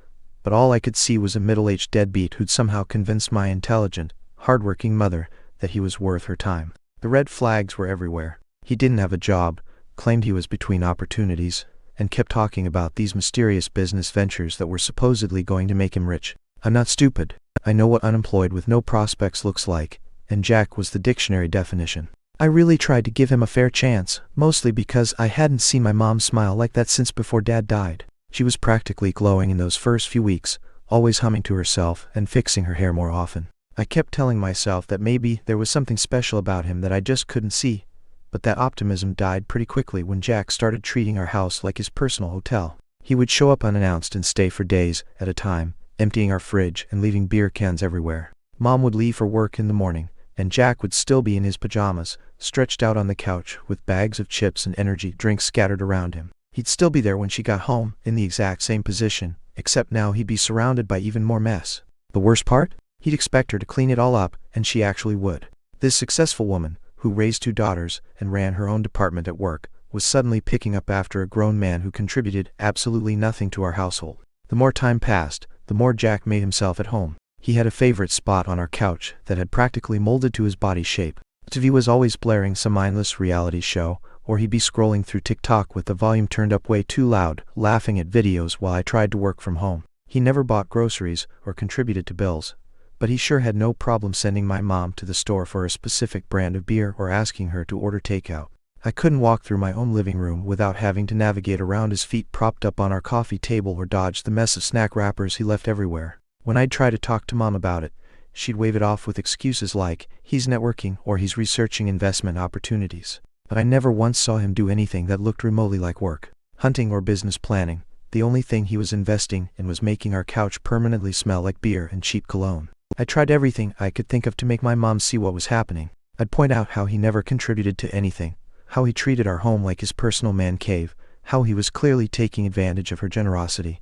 but all I could see was a middle-aged deadbeat who'd somehow convinced my intelligent, hard-working mother that he was worth her time. The red flags were everywhere. He didn't have a job, claimed he was between opportunities, and kept talking about these mysterious business ventures that were supposedly going to make him rich. I'm not stupid. I know what unemployed with no prospects looks like, and Jack was the dictionary definition. I really tried to give him a fair chance, mostly because I hadn't seen my mom smile like that since before Dad died. She was practically glowing in those first few weeks, always humming to herself and fixing her hair more often. I kept telling myself that maybe there was something special about him that I just couldn't see, but that optimism died pretty quickly when Jack started treating our house like his personal hotel. He would show up unannounced and stay for days at a time, emptying our fridge and leaving beer cans everywhere. Mom would leave for work in the morning, and Jack would still be in his pajamas, stretched out on the couch with bags of chips and energy drinks scattered around him. He'd still be there when she got home, in the exact same position, except now he'd be surrounded by even more mess. The worst part? He'd expect her to clean it all up, and she actually would. This successful woman, who raised 2 daughters and ran her own department at work, was suddenly picking up after a grown man who contributed absolutely nothing to our household. The more time passed, the more Jack made himself at home. He had a favorite spot on our couch that had practically molded to his body shape. TV was always blaring some mindless reality show, or he'd be scrolling through TikTok with the volume turned up way too loud, laughing at videos while I tried to work from home. He never bought groceries or contributed to bills, but he sure had no problem sending my mom to the store for a specific brand of beer or asking her to order takeout. I couldn't walk through my own living room without having to navigate around his feet propped up on our coffee table or dodge the mess of snack wrappers he left everywhere. When I'd try to talk to Mom about it, she'd wave it off with excuses like, he's networking or he's researching investment opportunities. But I never once saw him do anything that looked remotely like work, hunting or business planning. The only thing he was investing in was making our couch permanently smell like beer and cheap cologne. I tried everything I could think of to make my mom see what was happening. I'd point out how he never contributed to anything, how he treated our home like his personal man cave, how he was clearly taking advantage of her generosity.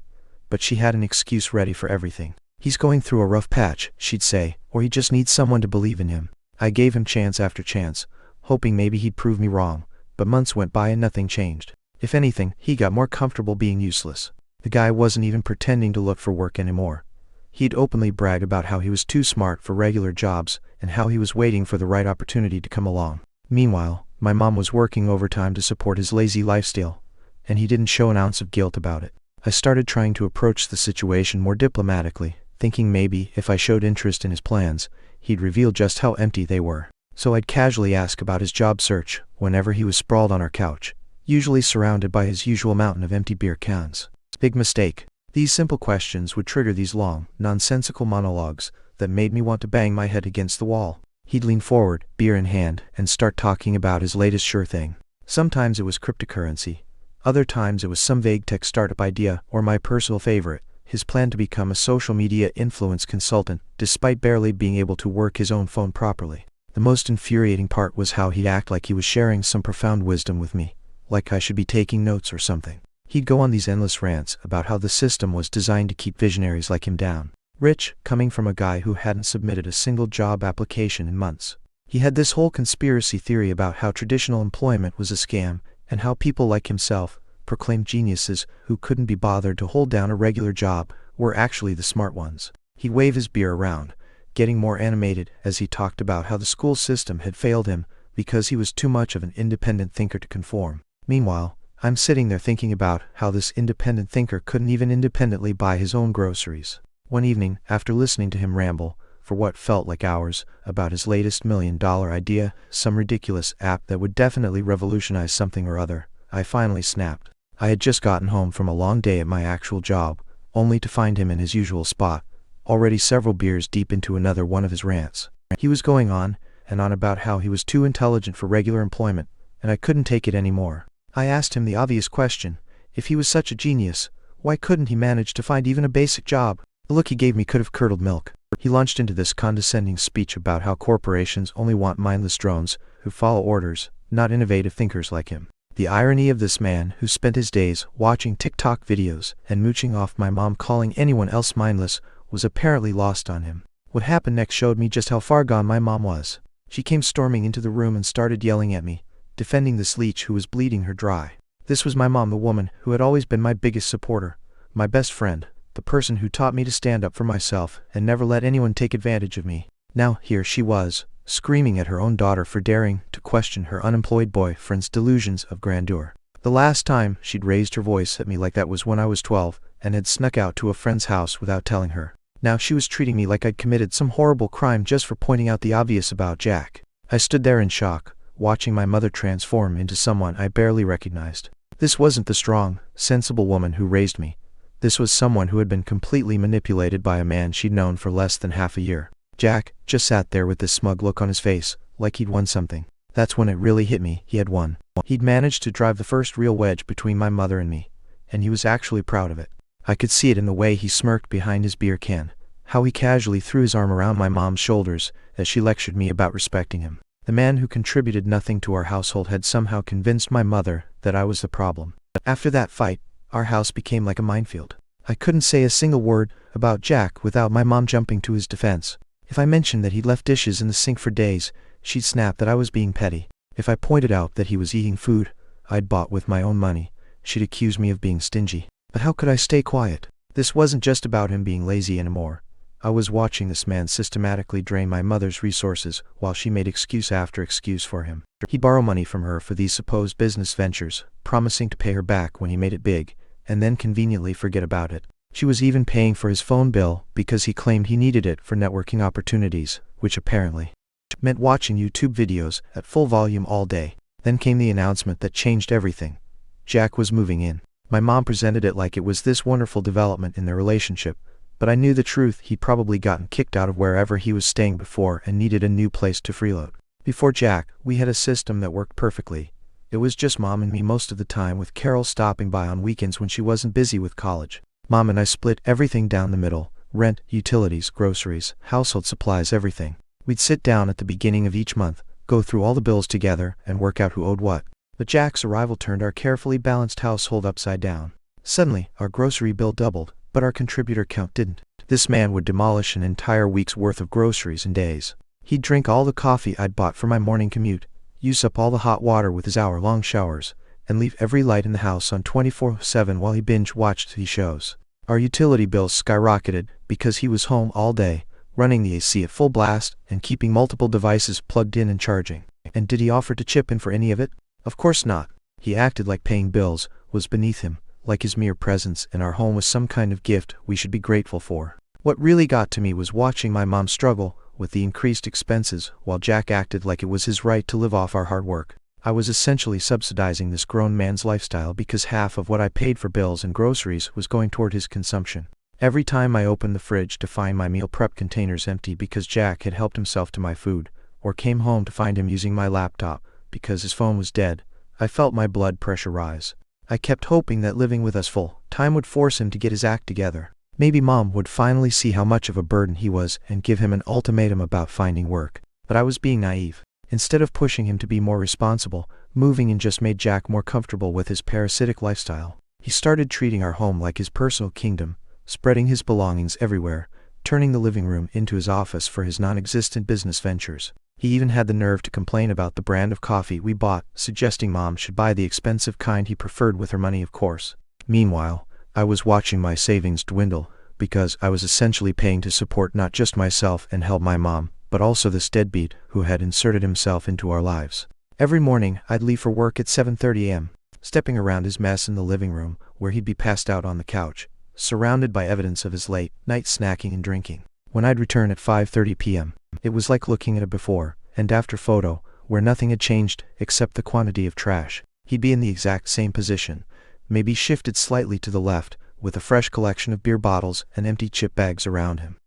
But she had an excuse ready for everything. He's going through a rough patch, she'd say, or he just needs someone to believe in him. I gave him chance after chance, hoping maybe he'd prove me wrong, but months went by and nothing changed. If anything, he got more comfortable being useless. The guy wasn't even pretending to look for work anymore. He'd openly brag about how he was too smart for regular jobs and how he was waiting for the right opportunity to come along. Meanwhile, my mom was working overtime to support his lazy lifestyle, and he didn't show an ounce of guilt about it. I started trying to approach the situation more diplomatically, thinking maybe if I showed interest in his plans, he'd reveal just how empty they were. So I'd casually ask about his job search whenever he was sprawled on our couch, usually surrounded by his usual mountain of empty beer cans. Big mistake. These simple questions would trigger these long, nonsensical monologues that made me want to bang my head against the wall. He'd lean forward, beer in hand, and start talking about his latest sure thing. Sometimes it was cryptocurrency. Other times it was some vague tech startup idea, or my personal favorite, his plan to become a social media influence consultant, despite barely being able to work his own phone properly. The most infuriating part was how he'd act like he was sharing some profound wisdom with me, like I should be taking notes or something. He'd go on these endless rants about how the system was designed to keep visionaries like him down. Rich, coming from a guy who hadn't submitted a single job application in months. He had this whole conspiracy theory about how traditional employment was a scam, and how people like himself, proclaimed geniuses who couldn't be bothered to hold down a regular job, were actually the smart ones. He'd wave his beer around, getting more animated as he talked about how the school system had failed him because he was too much of an independent thinker to conform. Meanwhile, I'm sitting there thinking about how this independent thinker couldn't even independently buy his own groceries. One evening, after listening to him ramble, for what felt like hours, about his latest $1 million idea, some ridiculous app that would definitely revolutionize something or other, I finally snapped. I had just gotten home from a long day at my actual job, only to find him in his usual spot, already several beers deep into another one of his rants. He was going on and on about how he was too intelligent for regular employment, and I couldn't take it anymore. I asked him the obvious question: if he was such a genius, why couldn't he manage to find even a basic job? The look he gave me could have curdled milk. He launched into this condescending speech about how corporations only want mindless drones who follow orders, not innovative thinkers like him. The irony of this man who spent his days watching TikTok videos and mooching off my mom calling anyone else mindless was apparently lost on him. What happened next showed me just how far gone my mom was. She came storming into the room and started yelling at me, defending this leech who was bleeding her dry. This was my mom, the woman who had always been my biggest supporter, my best friend, the person who taught me to stand up for myself and never let anyone take advantage of me. Now here she was, screaming at her own daughter for daring to question her unemployed boyfriend's delusions of grandeur. The last time she'd raised her voice at me like that was when I was 12 and had snuck out to a friend's house without telling her. Now she was treating me like I'd committed some horrible crime just for pointing out the obvious about Jack. I stood there in shock, watching my mother transform into someone I barely recognized. This wasn't the strong, sensible woman who raised me. This was someone who had been completely manipulated by a man she'd known for less than half a year. Jack just sat there with this smug look on his face, like he'd won something. That's when it really hit me, he had won. He'd managed to drive the first real wedge between my mother and me, and he was actually proud of it. I could see it in the way he smirked behind his beer can, how he casually threw his arm around my mom's shoulders as she lectured me about respecting him. The man who contributed nothing to our household had somehow convinced my mother that I was the problem. After that fight, our house became like a minefield. I couldn't say a single word about Jack without my mom jumping to his defense. If I mentioned that he'd left dishes in the sink for days, she'd snap that I was being petty. If I pointed out that he was eating food I'd bought with my own money, she'd accuse me of being stingy. But how could I stay quiet? This wasn't just about him being lazy anymore. I was watching this man systematically drain my mother's resources while she made excuse after excuse for him. He'd borrow money from her for these supposed business ventures, promising to pay her back when he made it big, and then conveniently forget about it. She was even paying for his phone bill because he claimed he needed it for networking opportunities, which apparently meant watching YouTube videos at full volume all day. Then came the announcement that changed everything. Jack was moving in. My mom presented it like it was this wonderful development in their relationship, but I knew the truth. He'd probably gotten kicked out of wherever he was staying before and needed a new place to freeload. Before Jack, we had a system that worked perfectly. It was just Mom and me most of the time, with Carol stopping by on weekends when she wasn't busy with college. Mom and I split everything down the middle: rent, utilities, groceries, household supplies, everything. We'd sit down at the beginning of each month, go through all the bills together, and work out who owed what. But Jack's arrival turned our carefully balanced household upside down. Suddenly, our grocery bill doubled, but our contributor count didn't. This man would demolish an entire week's worth of groceries in days. He'd drink all the coffee I'd bought for my morning commute, use up all the hot water with his hour-long showers, and leave every light in the house on 24/7 while he binge-watched these shows. Our utility bills skyrocketed because he was home all day, running the AC at full blast and keeping multiple devices plugged in and charging. And did he offer to chip in for any of it? Of course not. He acted like paying bills was beneath him, like his mere presence in our home was some kind of gift we should be grateful for. What really got to me was watching my mom struggle with the increased expenses while Jack acted like it was his right to live off our hard work. I was essentially subsidizing this grown man's lifestyle because half of what I paid for bills and groceries was going toward his consumption. Every time I opened the fridge to find my meal prep containers empty because Jack had helped himself to my food, or came home to find him using my laptop because his phone was dead, I felt my blood pressure rise. I kept hoping that living with us full time would force him to get his act together. Maybe Mom would finally see how much of a burden he was and give him an ultimatum about finding work. But I was being naive. Instead of pushing him to be more responsible, moving in just made Jack more comfortable with his parasitic lifestyle. He started treating our home like his personal kingdom, spreading his belongings everywhere, turning the living room into his office for his non-existent business ventures. He even had the nerve to complain about the brand of coffee we bought, suggesting Mom should buy the expensive kind he preferred with her money, of course. Meanwhile, I was watching my savings dwindle, because I was essentially paying to support not just myself and help my mom, but also this deadbeat who had inserted himself into our lives. Every morning, I'd leave for work at 7:30 a.m., stepping around his mess in the living room, where he'd be passed out on the couch, surrounded by evidence of his late-night snacking and drinking. When I'd return at 5:30 p.m., it was like looking at a before and after photo, where nothing had changed except the quantity of trash. He'd be in the exact same position, maybe shifted slightly to the left, with a fresh collection of beer bottles and empty chip bags around him.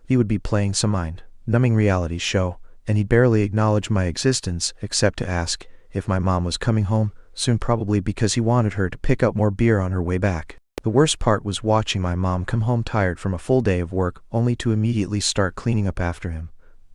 He would be playing some mind-numbing reality show, and he'd barely acknowledge my existence except to ask if my mom was coming home soon, probably because he wanted her to pick up more beer on her way back. The worst part was watching my mom come home tired from a full day of work only to immediately start cleaning up after him,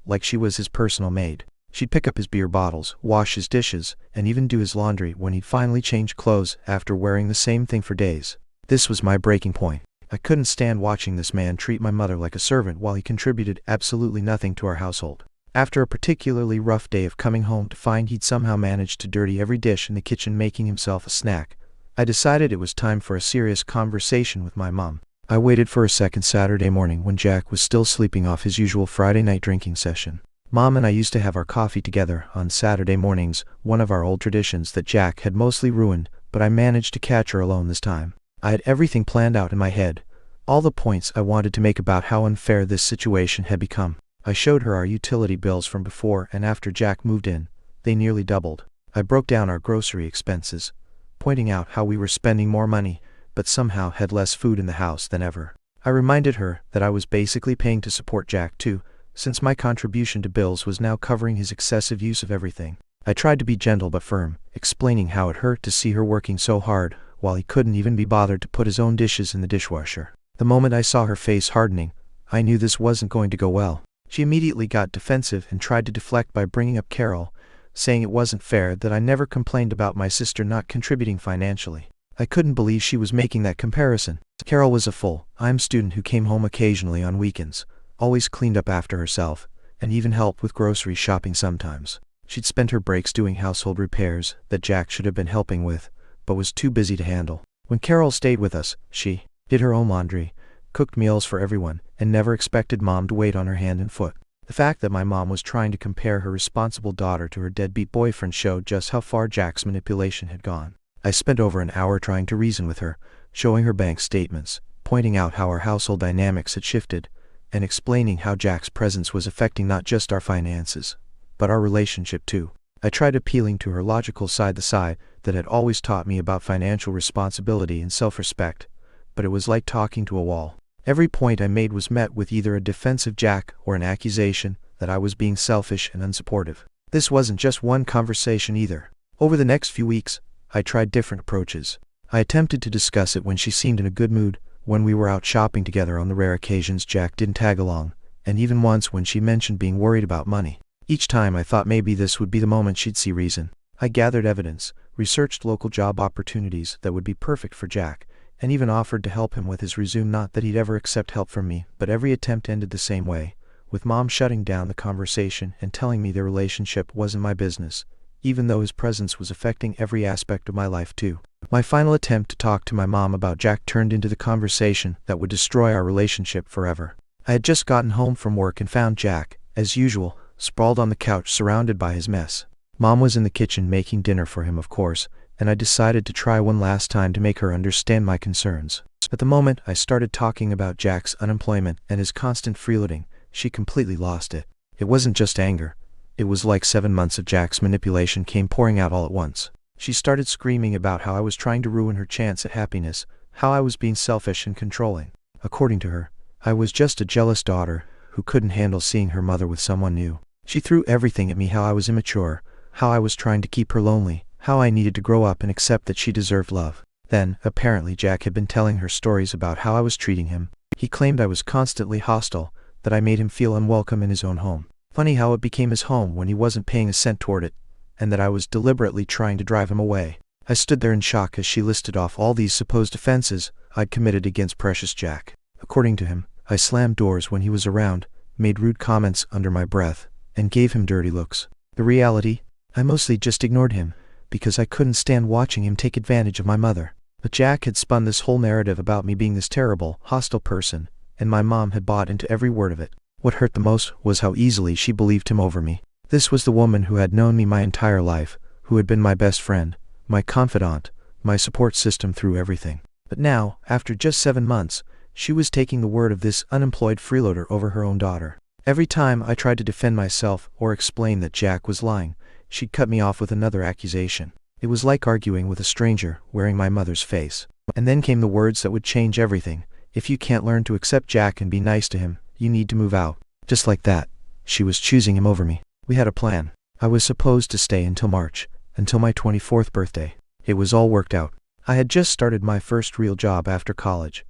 like she was his personal maid. She'd pick up his beer bottles, wash his dishes, and even do his laundry when he'd finally change clothes after wearing the same thing for days. This was my breaking point. I couldn't stand watching this man treat my mother like a servant while he contributed absolutely nothing to our household. After a particularly rough day of coming home to find he'd somehow managed to dirty every dish in the kitchen making himself a snack, I decided it was time for a serious conversation with my mom. I waited for a second Saturday morning when Jack was still sleeping off his usual Friday night drinking session. Mom and I used to have our coffee together on Saturday mornings, one of our old traditions that Jack had mostly ruined, but I managed to catch her alone this time. I had everything planned out in my head, all the points I wanted to make about how unfair this situation had become. I showed her our utility bills from before and after Jack moved in. They nearly doubled. I broke down our grocery expenses, pointing out how we were spending more money, but somehow had less food in the house than ever. I reminded her that I was basically paying to support Jack too, since my contribution to bills was now covering his excessive use of everything. I tried to be gentle but firm, explaining how it hurt to see her working so hard, while he couldn't even be bothered to put his own dishes in the dishwasher. The moment I saw her face hardening, I knew this wasn't going to go well. She immediately got defensive and tried to deflect by bringing up Carol, saying it wasn't fair that I never complained about my sister not contributing financially. I couldn't believe she was making that comparison. Carol was a full-time student who came home occasionally on weekends, always cleaned up after herself, and even helped with grocery shopping sometimes. She'd spent her breaks doing household repairs that Jack should have been helping with, but was too busy to handle. When Carol stayed with us, she did her own laundry, cooked meals for everyone, and never expected Mom to wait on her hand and foot. The fact that my mom was trying to compare her responsible daughter to her deadbeat boyfriend showed just how far Jack's manipulation had gone. I spent over an hour trying to reason with her, showing her bank statements, pointing out how our household dynamics had shifted, and explaining how Jack's presence was affecting not just our finances, but our relationship too. I tried appealing to her logical side, the side that had always taught me about financial responsibility and self-respect, but it was like talking to a wall. Every point I made was met with either a defensive Jack or an accusation that I was being selfish and unsupportive. This wasn't just one conversation either. Over the next few weeks, I tried different approaches. I attempted to discuss it when she seemed in a good mood, when we were out shopping together on the rare occasions Jack didn't tag along, and even once when she mentioned being worried about money. Each time I thought maybe this would be the moment she'd see reason. I gathered evidence, researched local job opportunities that would be perfect for Jack, and even offered to help him with his resume. Not that he'd ever accept help from me, but every attempt ended the same way, with Mom shutting down the conversation and telling me their relationship wasn't my business, even though his presence was affecting every aspect of my life too. My final attempt to talk to my mom about Jack turned into the conversation that would destroy our relationship forever. I had just gotten home from work and found Jack, as usual, sprawled on the couch surrounded by his mess. Mom was in the kitchen making dinner for him, of course, and I decided to try one last time to make her understand my concerns. At the moment I started talking about Jack's unemployment and his constant freeloading, she completely lost it. It wasn't just anger. It was like 7 months of Jack's manipulation came pouring out all at once. She started screaming about how I was trying to ruin her chance at happiness, how I was being selfish and controlling. According to her, I was just a jealous daughter who couldn't handle seeing her mother with someone new. She threw everything at me: how I was immature, how I was trying to keep her lonely, how I needed to grow up and accept that she deserved love. Then, apparently Jack had been telling her stories about how I was treating him. He claimed I was constantly hostile, that I made him feel unwelcome in his own home. Funny how it became his home when he wasn't paying a cent toward it, and that I was deliberately trying to drive him away. I stood there in shock as she listed off all these supposed offenses I'd committed against precious Jack. According to him, I slammed doors when he was around, made rude comments under my breath, and gave him dirty looks. The reality? I mostly just ignored him, because I couldn't stand watching him take advantage of my mother. But Jack had spun this whole narrative about me being this terrible, hostile person, and my mom had bought into every word of it. What hurt the most was how easily she believed him over me. This was the woman who had known me my entire life, who had been my best friend, my confidant, my support system through everything. But now, after just 7 months, she was taking the word of this unemployed freeloader over her own daughter. Every time I tried to defend myself or explain that Jack was lying, she'd cut me off with another accusation. It was like arguing with a stranger wearing my mother's face. And then came the words that would change everything. If you can't learn to accept Jack and be nice to him, you need to move out. Just like that, she was choosing him over me. We had a plan. I was supposed to stay until March, until my 24th birthday. It was all worked out. I had just started my first real job after college.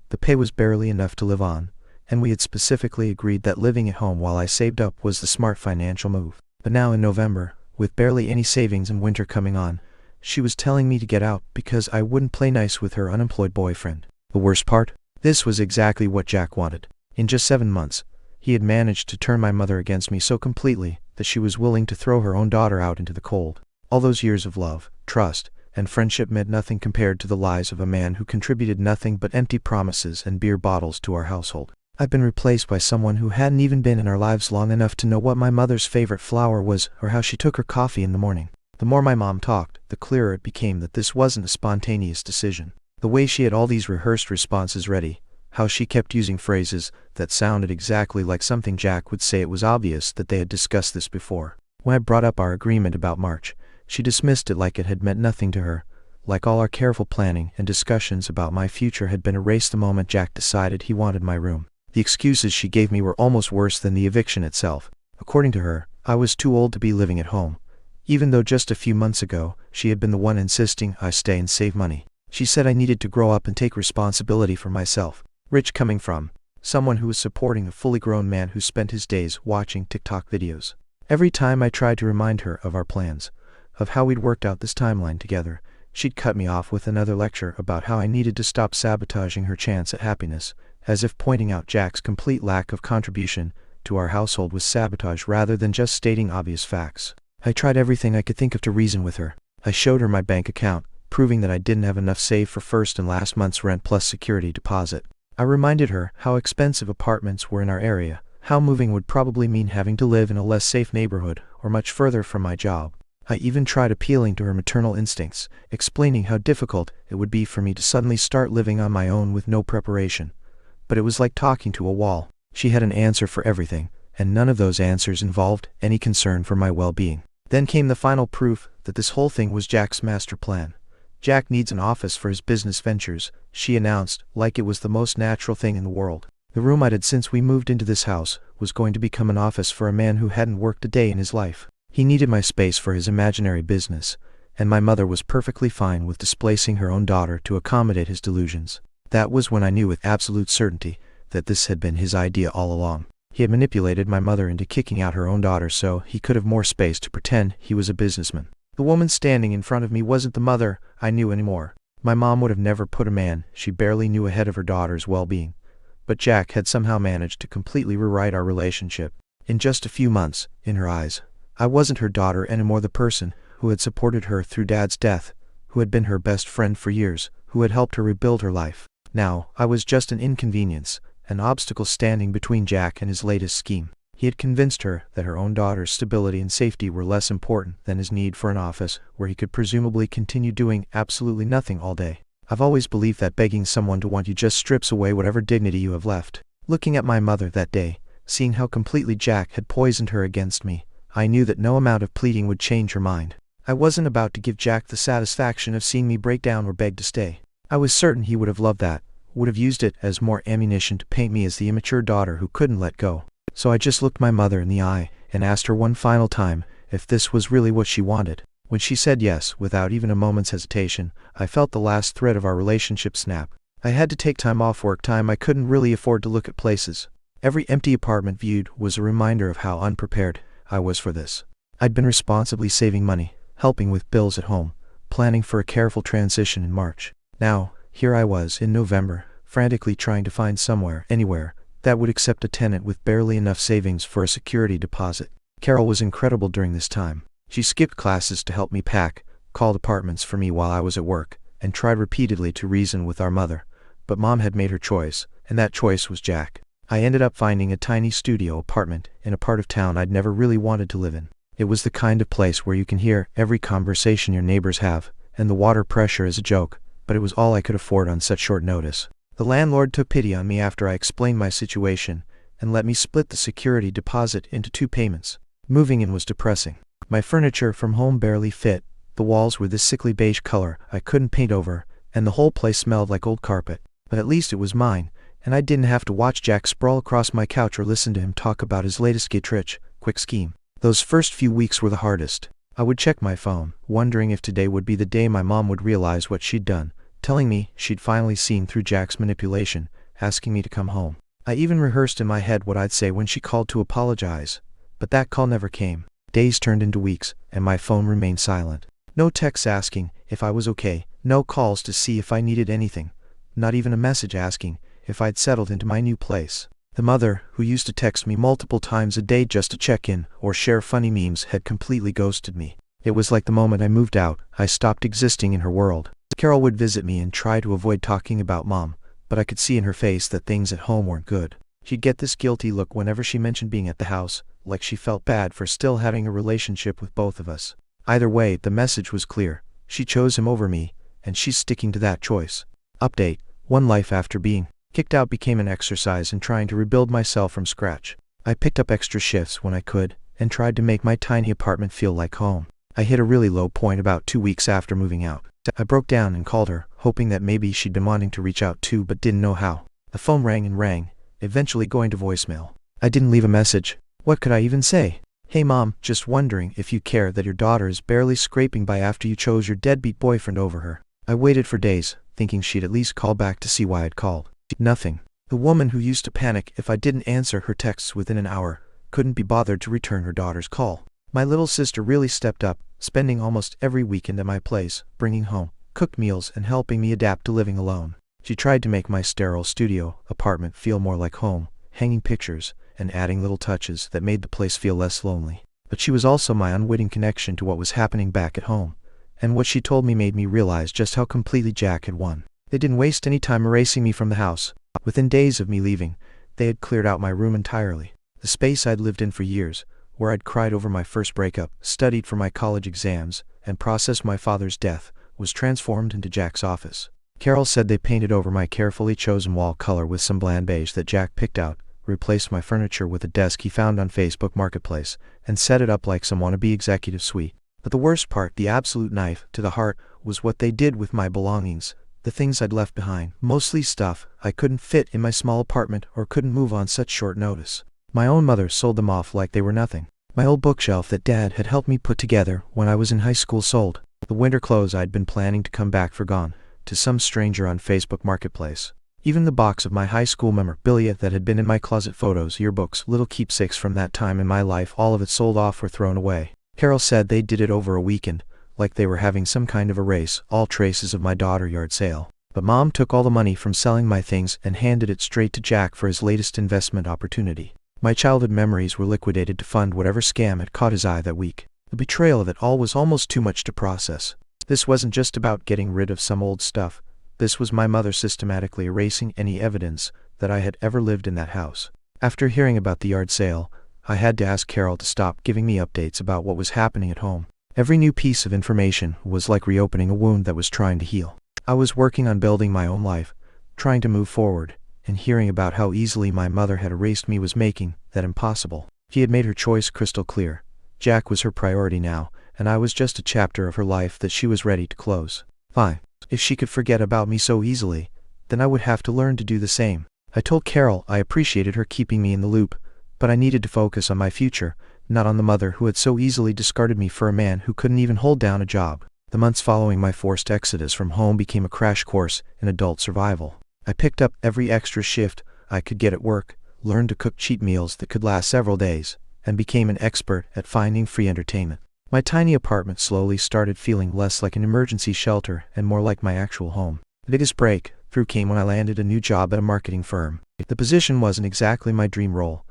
The pay was barely enough to live on, and we had specifically agreed that living at home while I saved up was the smart financial move. But now in November, with barely any savings and winter coming on, she was telling me to get out because I wouldn't play nice with her unemployed boyfriend. The worst part? This was exactly what Jack wanted. In just 7 months, he had managed to turn my mother against me so completely that she was willing to throw her own daughter out into the cold. All those years of love, trust, and friendship meant nothing compared to the lies of a man who contributed nothing but empty promises and beer bottles to our household. I'd been replaced by someone who hadn't even been in our lives long enough to know what my mother's favorite flower was or how she took her coffee in the morning. The more my mom talked, the clearer it became that this wasn't a spontaneous decision. The way she had all these rehearsed responses ready, how she kept using phrases that sounded exactly like something Jack would say, it was obvious that they had discussed this before. When I brought up our agreement about March, she dismissed it like it had meant nothing to her, like all our careful planning and discussions about my future had been erased the moment Jack decided he wanted my room. The excuses she gave me were almost worse than the eviction itself. According to her, I was too old to be living at home, even though just a few months ago, she had been the one insisting I stay and save money. She said I needed to grow up and take responsibility for myself. Rich coming from someone who was supporting a fully grown man who spent his days watching TikTok videos. Every time I tried to remind her of our plans, of how we'd worked out this timeline together, she'd cut me off with another lecture about how I needed to stop sabotaging her chance at happiness, as if pointing out Jack's complete lack of contribution to our household was sabotage rather than just stating obvious facts. I tried everything I could think of to reason with her. I showed her my bank account, proving that I didn't have enough saved for first and last month's rent plus security deposit. I reminded her how expensive apartments were in our area, how moving would probably mean having to live in a less safe neighborhood or much further from my job. I even tried appealing to her maternal instincts, explaining how difficult it would be for me to suddenly start living on my own with no preparation. But it was like talking to a wall. She had an answer for everything, and none of those answers involved any concern for my well-being. Then came the final proof that this whole thing was Jack's master plan. Jack needs an office for his business ventures, she announced, like it was the most natural thing in the world. The room I'd had since we moved into this house was going to become an office for a man who hadn't worked a day in his life. He needed my space for his imaginary business, and my mother was perfectly fine with displacing her own daughter to accommodate his delusions. That was when I knew with absolute certainty that this had been his idea all along. He had manipulated my mother into kicking out her own daughter so he could have more space to pretend he was a businessman. The woman standing in front of me wasn't the mother I knew anymore. My mom would have never put a man she barely knew ahead of her daughter's well-being. But Jack had somehow managed to completely rewrite our relationship. In just a few months, in her eyes, I wasn't her daughter anymore, the person who had supported her through Dad's death, who had been her best friend for years, who had helped her rebuild her life. Now, I was just an inconvenience, an obstacle standing between Jack and his latest scheme. He had convinced her that her own daughter's stability and safety were less important than his need for an office where he could presumably continue doing absolutely nothing all day. I've always believed that begging someone to want you just strips away whatever dignity you have left. Looking at my mother that day, seeing how completely Jack had poisoned her against me, I knew that no amount of pleading would change her mind. I wasn't about to give Jack the satisfaction of seeing me break down or beg to stay. I was certain he would have loved that, would have used it as more ammunition to paint me as the immature daughter who couldn't let go. So I just looked my mother in the eye and asked her one final time if this was really what she wanted. When she said yes, without even a moment's hesitation, I felt the last thread of our relationship snap. I had to take time off work, time I couldn't really afford to look at places. Every empty apartment viewed was a reminder of how unprepared I was for this. I'd been responsibly saving money, helping with bills at home, planning for a careful transition in March. Now, here I was in November, frantically trying to find somewhere, anywhere, that would accept a tenant with barely enough savings for a security deposit. Carol was incredible during this time. She skipped classes to help me pack, called apartments for me while I was at work, and tried repeatedly to reason with our mother. But Mom had made her choice, and that choice was Jack. I ended up finding a tiny studio apartment in a part of town I'd never really wanted to live in. It was the kind of place where you can hear every conversation your neighbors have, and the water pressure is a joke, but it was all I could afford on such short notice. The landlord took pity on me after I explained my situation, and let me split the security deposit into 2 payments. Moving in was depressing. My furniture from home barely fit, the walls were this sickly beige color I couldn't paint over, and the whole place smelled like old carpet. But at least it was mine, and I didn't have to watch Jack sprawl across my couch or listen to him talk about his latest get-rich quick scheme. Those first few weeks were the hardest. I would check my phone, wondering if today would be the day my mom would realize what she'd done, telling me she'd finally seen through Jack's manipulation, asking me to come home. I even rehearsed in my head what I'd say when she called to apologize. But that call never came. Days turned into weeks, and my phone remained silent. No texts asking if I was okay, no calls to see if I needed anything, not even a message asking if I'd settled into my new place. The mother, who used to text me multiple times a day just to check in or share funny memes, had completely ghosted me. It was like the moment I moved out, I stopped existing in her world. Carol would visit me and try to avoid talking about Mom, but I could see in her face that things at home weren't good. She'd get this guilty look whenever she mentioned being at the house, like she felt bad for still having a relationship with both of us. Either way, the message was clear. She chose him over me, and she's sticking to that choice. Update: one life after being kicked out became an exercise in trying to rebuild myself from scratch. I picked up extra shifts when I could, and tried to make my tiny apartment feel like home. I hit a really low point about 2 weeks after moving out. I broke down and called her, hoping that maybe she'd been wanting to reach out too but didn't know how. The phone rang and rang, eventually going to voicemail. I didn't leave a message. What could I even say? Hey mom, just wondering if you care that your daughter is barely scraping by after you chose your deadbeat boyfriend over her. I waited for days, thinking she'd at least call back to see why I'd called. Nothing. The woman who used to panic if I didn't answer her texts within an hour couldn't be bothered to return her daughter's call. My little sister really stepped up, spending almost every weekend at my place, bringing home cooked meals and helping me adapt to living alone. She tried to make my sterile studio apartment feel more like home, hanging pictures and adding little touches that made the place feel less lonely. But she was also my unwitting connection to what was happening back at home, and what she told me made me realize just how completely Jack had won. They didn't waste any time erasing me from the house. Within days of me leaving, they had cleared out my room entirely. The space I'd lived in for years, where I'd cried over my first breakup, studied for my college exams, and processed my father's death, was transformed into Jack's office. Carol said they painted over my carefully chosen wall color with some bland beige that Jack picked out, replaced my furniture with a desk he found on Facebook Marketplace, and set it up like some wannabe executive suite. But the worst part, the absolute knife to the heart, was what they did with my belongings, the things I'd left behind, mostly stuff I couldn't fit in my small apartment or couldn't move on such short notice. My own mother sold them off like they were nothing. My old bookshelf that Dad had helped me put together when I was in high school sold. The winter clothes I'd been planning to come back for gone, to some stranger on Facebook Marketplace. Even the box of my high school memorabilia that had been in my closet, photos, yearbooks, little keepsakes from that time in my life, all of it sold off or thrown away. Carol said they did it over a weekend, like they were having some kind of a race, all traces of my daughter yard sale. But Mom took all the money from selling my things and handed it straight to Jack for his latest investment opportunity. My childhood memories were liquidated to fund whatever scam had caught his eye that week. The betrayal of it all was almost too much to process. This wasn't just about getting rid of some old stuff. This was my mother systematically erasing any evidence that I had ever lived in that house. After hearing about the yard sale, I had to ask Carol to stop giving me updates about what was happening at home. Every new piece of information was like reopening a wound that was trying to heal. I was working on building my own life, trying to move forward, and hearing about how easily my mother had erased me was making that impossible. She had made her choice crystal clear. Jack was her priority now, and I was just a chapter of her life that she was ready to close. Fine. If she could forget about me so easily, then I would have to learn to do the same. I told Carol I appreciated her keeping me in the loop, but I needed to focus on my future, not on the mother who had so easily discarded me for a man who couldn't even hold down a job. The months following my forced exodus from home became a crash course in adult survival. I picked up every extra shift I could get at work, learned to cook cheap meals that could last several days, and became an expert at finding free entertainment. My tiny apartment slowly started feeling less like an emergency shelter and more like my actual home. The biggest breakthrough came when I landed a new job at a marketing firm. The position wasn't exactly my dream role,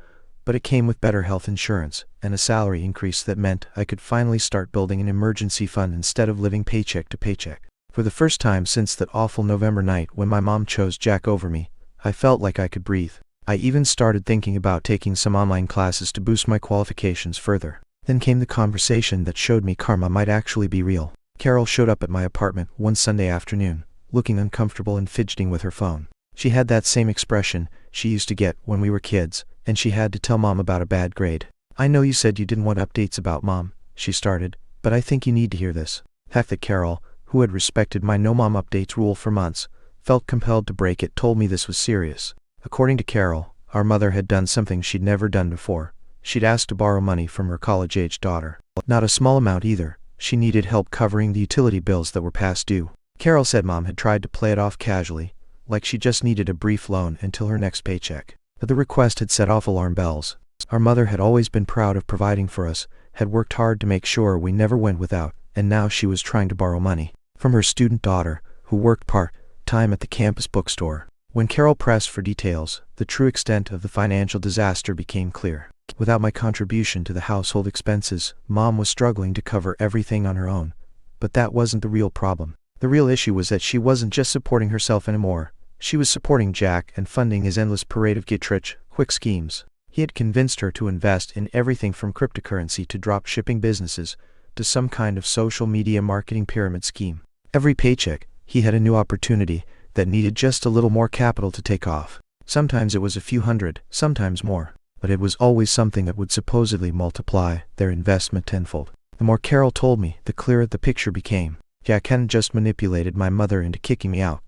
but it came with better health insurance and a salary increase that meant I could finally start building an emergency fund instead of living paycheck to paycheck. For the first time since that awful November night when my mom chose Jack over me, I felt like I could breathe. I even started thinking about taking some online classes to boost my qualifications further. Then came the conversation that showed me karma might actually be real. Carol showed up at my apartment one Sunday afternoon, looking uncomfortable and fidgeting with her phone. She had that same expression she used to get when we were kids, and she had to tell Mom about a bad grade. I know you said you didn't want updates about Mom, she started, but I think you need to hear this. Half that Carol, who had respected my no mom updates rule for months, felt compelled to break it, told me this was serious. According to Carol, our mother had done something she'd never done before. She'd asked to borrow money from her college-aged daughter. Not a small amount either. She needed help covering the utility bills that were past due. Carol said Mom had tried to play it off casually, like she just needed a brief loan until her next paycheck. But the request had set off alarm bells. Our mother had always been proud of providing for us, had worked hard to make sure we never went without, and now she was trying to borrow money from her student daughter, who worked part-time at the campus bookstore. When Carol pressed for details, the true extent of the financial disaster became clear. Without my contribution to the household expenses, Mom was struggling to cover everything on her own. But that wasn't the real problem. The real issue was that she wasn't just supporting herself anymore. She was supporting Jack and funding his endless parade of get-rich-quick schemes. He had convinced her to invest in everything from cryptocurrency to drop-shipping businesses to some kind of social media marketing pyramid scheme. Every paycheck, he had a new opportunity that needed just a little more capital to take off. Sometimes it was a few hundred, sometimes more, but it was always something that would supposedly multiply their investment tenfold. The more Carol told me, the clearer the picture became. Jack hadn't just manipulated my mother into kicking me out.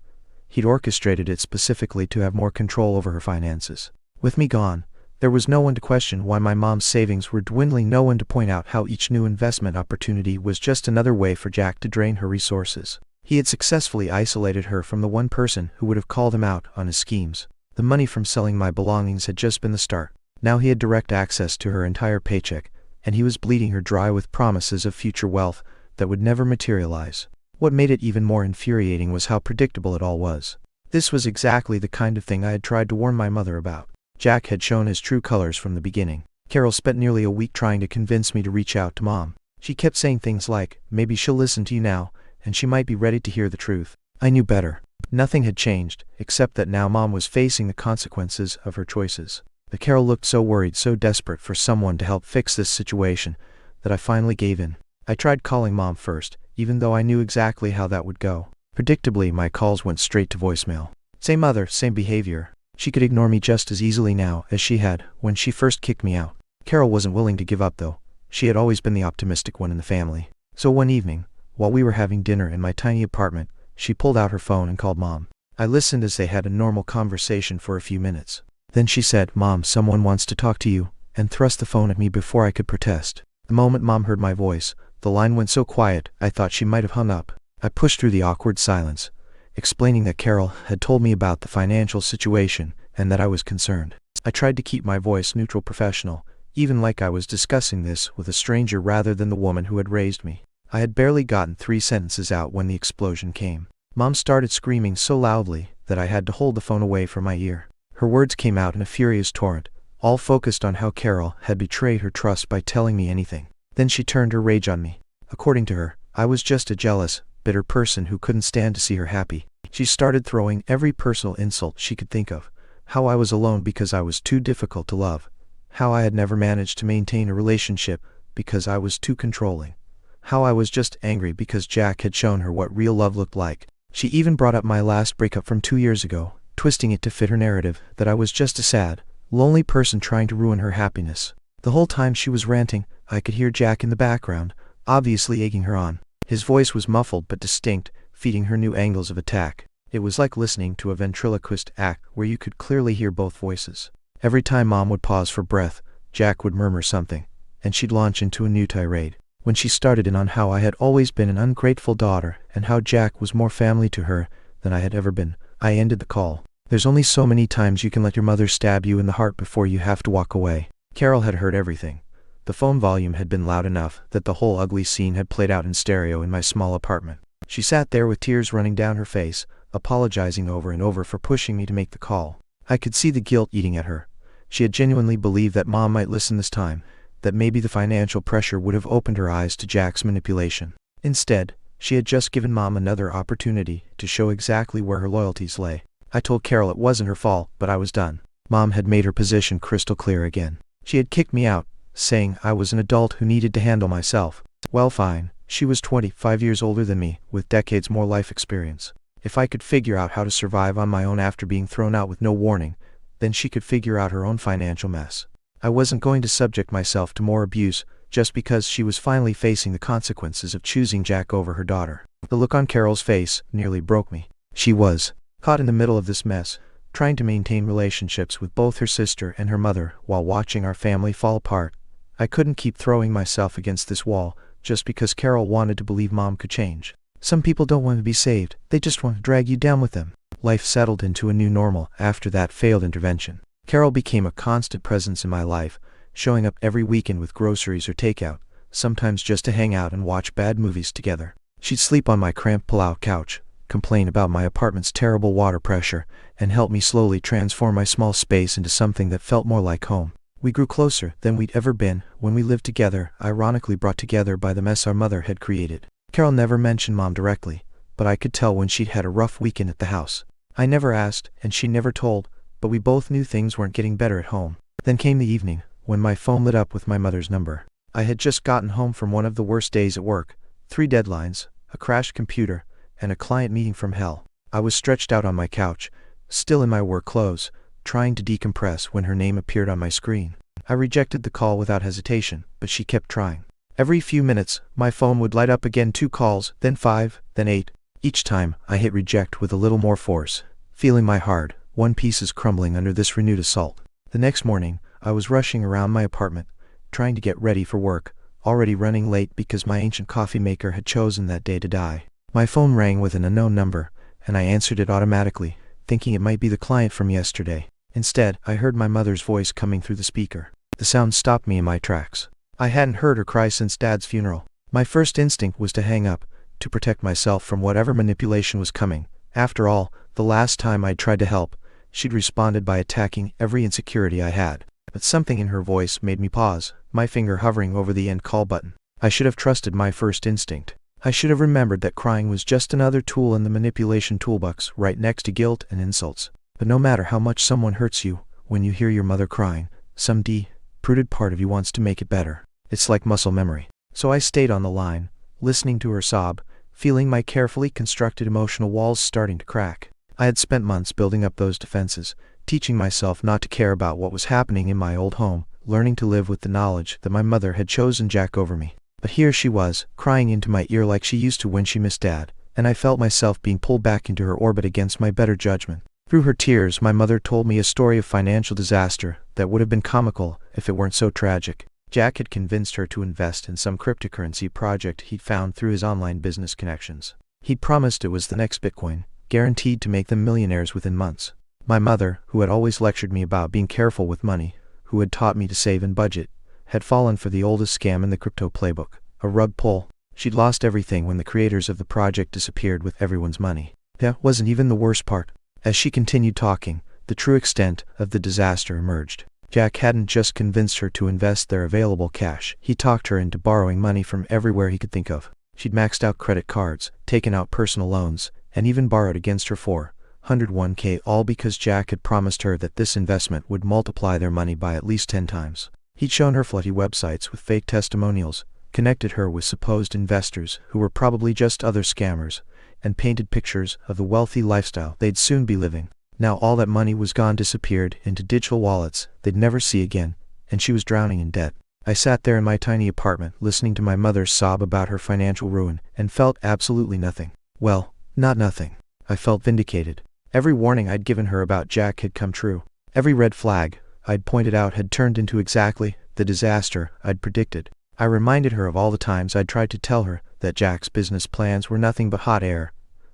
He'd orchestrated it specifically to have more control over her finances. With me gone, there was no one to question why my mom's savings were dwindling, no one to point out how each new investment opportunity was just another way for Jack to drain her resources. He had successfully isolated her from the one person who would have called him out on his schemes. The money from selling my belongings had just been the start. Now he had direct access to her entire paycheck, and he was bleeding her dry with promises of future wealth that would never materialize. What made it even more infuriating was how predictable it all was. This was exactly the kind of thing I had tried to warn my mother about. Jack had shown his true colors from the beginning. Carol spent nearly a week trying to convince me to reach out to Mom. She kept saying things like, maybe she'll listen to you now, and she might be ready to hear the truth. I knew better. Nothing had changed, except that now Mom was facing the consequences of her choices. But Carol looked so worried, so desperate for someone to help fix this situation, that I finally gave in. I tried calling Mom first, even though I knew exactly how that would go. Predictably, my calls went straight to voicemail. Same mother, same behavior. She could ignore me just as easily now as she had when she first kicked me out. Carol wasn't willing to give up though. She had always been the optimistic one in the family. So one evening, while we were having dinner in my tiny apartment, she pulled out her phone and called Mom. I listened as they had a normal conversation for a few minutes. Then she said, "Mom, someone wants to talk to you," and thrust the phone at me before I could protest. The moment Mom heard my voice, the line went so quiet I thought she might have hung up. I pushed through the awkward silence, explaining that Carol had told me about the financial situation and that I was concerned. I tried to keep my voice neutral, professional, even like I was discussing this with a stranger rather than the woman who had raised me. I had barely gotten 3 sentences out when the explosion came. Mom started screaming so loudly that I had to hold the phone away from my ear. Her words came out in a furious torrent, all focused on how Carol had betrayed her trust by telling me anything. Then she turned her rage on me. According to her, I was just a jealous, bitter person who couldn't stand to see her happy. She started throwing every personal insult she could think of. How I was alone because I was too difficult to love. How I had never managed to maintain a relationship because I was too controlling. How I was just angry because Jack had shown her what real love looked like. She even brought up my last breakup from 2 years ago, twisting it to fit her narrative that I was just a sad, lonely person trying to ruin her happiness. The whole time she was ranting, I could hear Jack in the background, obviously egging her on. His voice was muffled but distinct, feeding her new angles of attack. It was like listening to a ventriloquist act where you could clearly hear both voices. Every time Mom would pause for breath, Jack would murmur something, and she'd launch into a new tirade. When she started in on how I had always been an ungrateful daughter and how Jack was more family to her than I had ever been, I ended the call. There's only so many times you can let your mother stab you in the heart before you have to walk away. Carol had heard everything. The phone volume had been loud enough that the whole ugly scene had played out in stereo in my small apartment. She sat there with tears running down her face, apologizing over and over for pushing me to make the call. I could see the guilt eating at her. She had genuinely believed that Mom might listen this time, that maybe the financial pressure would have opened her eyes to Jack's manipulation. Instead, she had just given Mom another opportunity to show exactly where her loyalties lay. I told Carol it wasn't her fault, but I was done. Mom had made her position crystal clear again. She had kicked me out, saying I was an adult who needed to handle myself. Well, fine. She was 25 years older than me, with decades more life experience. If I could figure out how to survive on my own after being thrown out with no warning, then she could figure out her own financial mess. I wasn't going to subject myself to more abuse just because she was finally facing the consequences of choosing Jack over her daughter. The look on Carol's face nearly broke me. She was caught in the middle of this mess, trying to maintain relationships with both her sister and her mother while watching our family fall apart. I couldn't keep throwing myself against this wall just because Carol wanted to believe Mom could change. Some people don't want to be saved, they just want to drag you down with them. Life settled into a new normal after that failed intervention. Carol became a constant presence in my life, showing up every weekend with groceries or takeout, sometimes just to hang out and watch bad movies together. She'd sleep on my cramped pull-out couch, complain about my apartment's terrible water pressure, and help me slowly transform my small space into something that felt more like home. We grew closer than we'd ever been when we lived together, ironically brought together by the mess our mother had created. Carol never mentioned Mom directly, but I could tell when she'd had a rough weekend at the house. I never asked, and she never told, but we both knew things weren't getting better at home. Then came the evening, when my phone lit up with my mother's number. I had just gotten home from one of the worst days at work, 3 deadlines, a crashed computer, and a client meeting from hell. I was stretched out on my couch, still in my work clothes, trying to decompress when her name appeared on my screen. I rejected the call without hesitation, but she kept trying. Every few minutes, my phone would light up again, 2 calls, then 5, then 8. Each time, I hit reject with a little more force, feeling my heart, one pieces crumbling under this renewed assault. The next morning, I was rushing around my apartment, trying to get ready for work, already running late because my ancient coffee maker had chosen that day to die. My phone rang with an unknown number, and I answered it automatically, thinking it might be the client from yesterday. Instead, I heard my mother's voice coming through the speaker. The sound stopped me in my tracks. I hadn't heard her cry since Dad's funeral. My first instinct was to hang up, to protect myself from whatever manipulation was coming. After all, the last time I'd tried to help, she'd responded by attacking every insecurity I had. But something in her voice made me pause, my finger hovering over the end call button. I should have trusted my first instinct. I should have remembered that crying was just another tool in the manipulation toolbox, right next to guilt and insults. But no matter how much someone hurts you, when you hear your mother crying, some deep-rooted part of you wants to make it better. It's like muscle memory. So I stayed on the line, listening to her sob, feeling my carefully constructed emotional walls starting to crack. I had spent months building up those defenses, teaching myself not to care about what was happening in my old home, learning to live with the knowledge that my mother had chosen Jack over me. But here she was, crying into my ear like she used to when she missed Dad, and I felt myself being pulled back into her orbit against my better judgment. Through her tears, my mother told me a story of financial disaster that would have been comical if it weren't so tragic. Jack had convinced her to invest in some cryptocurrency project he'd found through his online business connections. He'd promised it was the next Bitcoin, guaranteed to make them millionaires within months. My mother, who had always lectured me about being careful with money, who had taught me to save and budget, had fallen for the oldest scam in the crypto playbook, a rug pull. She'd lost everything when the creators of the project disappeared with everyone's money. That wasn't even the worst part. As she continued talking, the true extent of the disaster emerged. Jack hadn't just convinced her to invest their available cash, he talked her into borrowing money from everywhere he could think of. She'd maxed out credit cards, taken out personal loans, and even borrowed against her $401k, all because Jack had promised her that this investment would multiply their money by at least 10 times. He'd shown her floody websites with fake testimonials, connected her with supposed investors who were probably just other scammers, and painted pictures of the wealthy lifestyle they'd soon be living. Now all that money was gone, disappeared into digital wallets they'd never see again, and she was drowning in debt. I sat there in my tiny apartment, listening to my mother sob about her financial ruin, and felt absolutely nothing. Well, not nothing. I felt vindicated. Every warning I'd given her about Jack had come true. Every red flag I'd pointed out had turned into exactly the disaster I'd predicted. I reminded her of all the times I'd tried to tell her that Jack's business plans were nothing but hot air,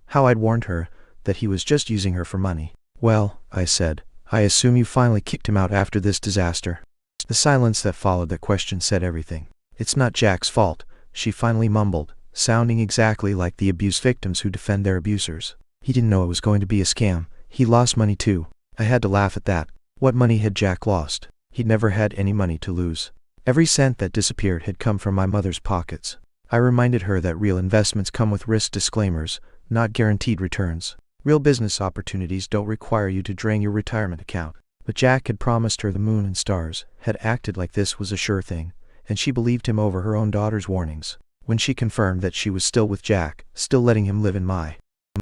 how I'd warned her that he was just using her for money. "Well," I said, "I assume you finally kicked him out after this disaster." The silence that followed that question said everything. "It's not Jack's fault," she finally mumbled, sounding exactly like the abuse victims who defend their abusers. "He didn't know it was going to be a scam. He lost money too." I had to laugh at that. What money had Jack lost? He'd never had any money to lose. Every cent that disappeared had come from my mother's pockets. I reminded her that real investments come with risk disclaimers, not guaranteed returns. Real business opportunities don't require you to drain your retirement account. But Jack had promised her the moon and stars, had acted like this was a sure thing, and she believed him over her own daughter's warnings. When she confirmed that she was still with Jack, still letting him live in my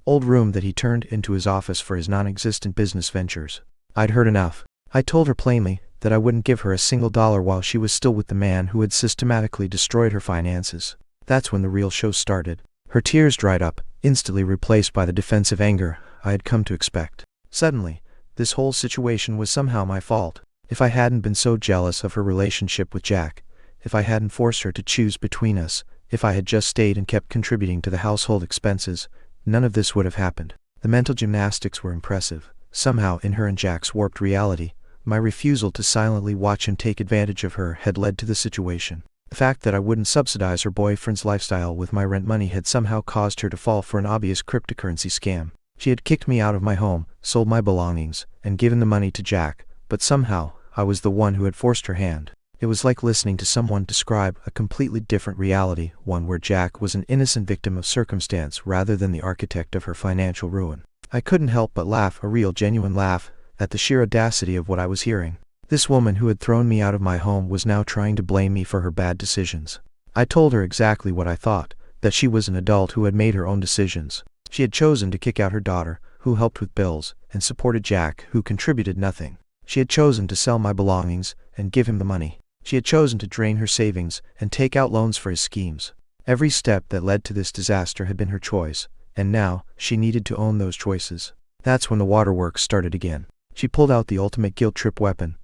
old room that he turned into his office for his non-existent business ventures, I'd heard enough. I told her plainly that I wouldn't give her a single dollar while she was still with the man who had systematically destroyed her finances. That's when the real show started. Her tears dried up, instantly replaced by the defensive anger I had come to expect. Suddenly, this whole situation was somehow my fault. If I hadn't been so jealous of her relationship with Jack, if I hadn't forced her to choose between us, if I had just stayed and kept contributing to the household expenses, none of this would have happened. The mental gymnastics were impressive. Somehow, in her and Jack's warped reality, my refusal to silently watch him take advantage of her had led to the situation. The fact that I wouldn't subsidize her boyfriend's lifestyle with my rent money had somehow caused her to fall for an obvious cryptocurrency scam. She had kicked me out of my home, sold my belongings, and given the money to Jack, but somehow, I was the one who had forced her hand. It was like listening to someone describe a completely different reality, one where Jack was an innocent victim of circumstance rather than the architect of her financial ruin. I couldn't help but laugh, a real genuine laugh, at the sheer audacity of what I was hearing. This woman who had thrown me out of my home was now trying to blame me for her bad decisions. I told her exactly what I thought, that she was an adult who had made her own decisions. She had chosen to kick out her daughter, who helped with bills, and supported Jack, who contributed nothing. She had chosen to sell my belongings and give him the money. She had chosen to drain her savings and take out loans for his schemes. Every step that led to this disaster had been her choice, and now she needed to own those choices. That's when the waterworks started again. She pulled out the ultimate guilt trip weapon,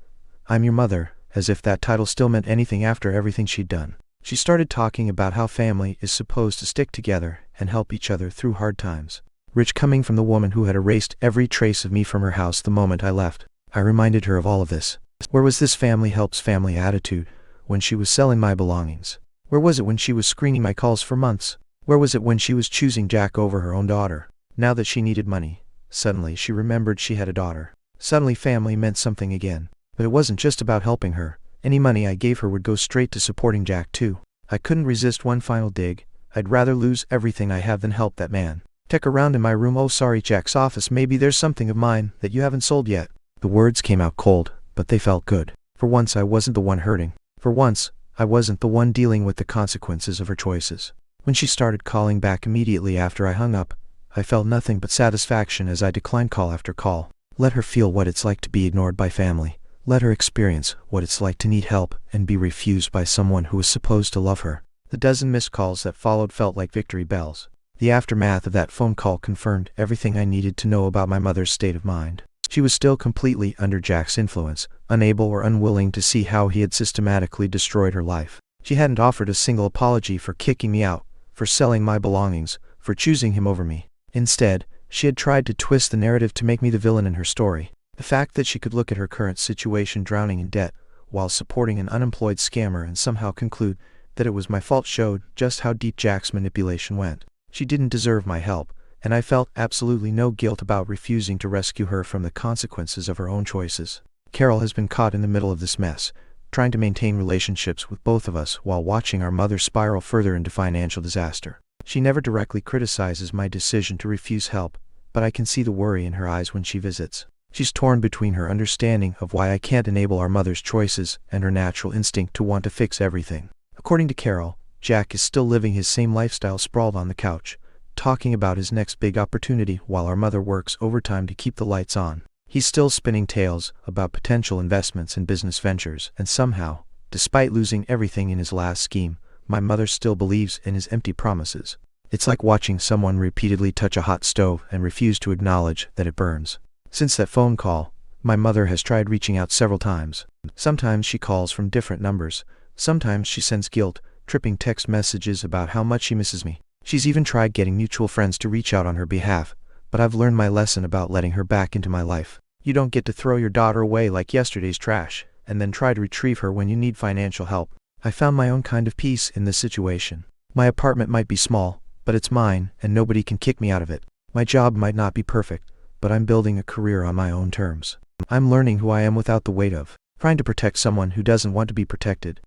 I'm your mother, as if that title still meant anything after everything she'd done. She started talking about how family is supposed to stick together and help each other through hard times. Rich coming from the woman who had erased every trace of me from her house the moment I left. I reminded her of all of this. Where was this family helps family attitude when she was selling my belongings? Where was it when she was screening my calls for months? Where was it when she was choosing Jack over her own daughter? Now that she needed money, suddenly she remembered she had a daughter. Suddenly family meant something again. But it wasn't just about helping her. Any money I gave her would go straight to supporting Jack too. I couldn't resist one final dig. I'd rather lose everything I have than help that man. Check around in my room. Oh sorry, Jack's office. Maybe there's something of mine that you haven't sold yet. The words came out cold, but they felt good. For once I wasn't the one hurting. For once, I wasn't the one dealing with the consequences of her choices. When she started calling back immediately after I hung up, I felt nothing but satisfaction as I declined call after call. Let her feel what it's like to be ignored by family. Let her experience what it's like to need help and be refused by someone who was supposed to love her. The dozen missed calls that followed felt like victory bells. The aftermath of that phone call confirmed everything I needed to know about my mother's state of mind. She was still completely under Jack's influence, unable or unwilling to see how he had systematically destroyed her life. She hadn't offered a single apology for kicking me out, for selling my belongings, for choosing him over me. Instead, she had tried to twist the narrative to make me the villain in her story. The fact that she could look at her current situation drowning in debt, while supporting an unemployed scammer and somehow conclude that it was my fault showed just how deep Jack's manipulation went. She didn't deserve my help, and I felt absolutely no guilt about refusing to rescue her from the consequences of her own choices. Carol has been caught in the middle of this mess, trying to maintain relationships with both of us while watching our mother spiral further into financial disaster. She never directly criticizes my decision to refuse help, but I can see the worry in her eyes when she visits. She's torn between her understanding of why I can't enable our mother's choices and her natural instinct to want to fix everything. According to Carol, Jack is still living his same lifestyle sprawled on the couch, talking about his next big opportunity while our mother works overtime to keep the lights on. He's still spinning tales about potential investments in business ventures, and somehow, despite losing everything in his last scheme, my mother still believes in his empty promises. It's like watching someone repeatedly touch a hot stove and refuse to acknowledge that it burns. Since that phone call, my mother has tried reaching out several times. Sometimes she calls from different numbers. Sometimes she sends guilt-tripping text messages about how much she misses me. She's even tried getting mutual friends to reach out on her behalf, but I've learned my lesson about letting her back into my life. You don't get to throw your daughter away like yesterday's trash, and then try to retrieve her when you need financial help. I found my own kind of peace in this situation. My apartment might be small, but it's mine, and nobody can kick me out of it. My job might not be perfect, but I'm building a career on my own terms. I'm learning who I am without the weight of trying to protect someone who doesn't want to be protected.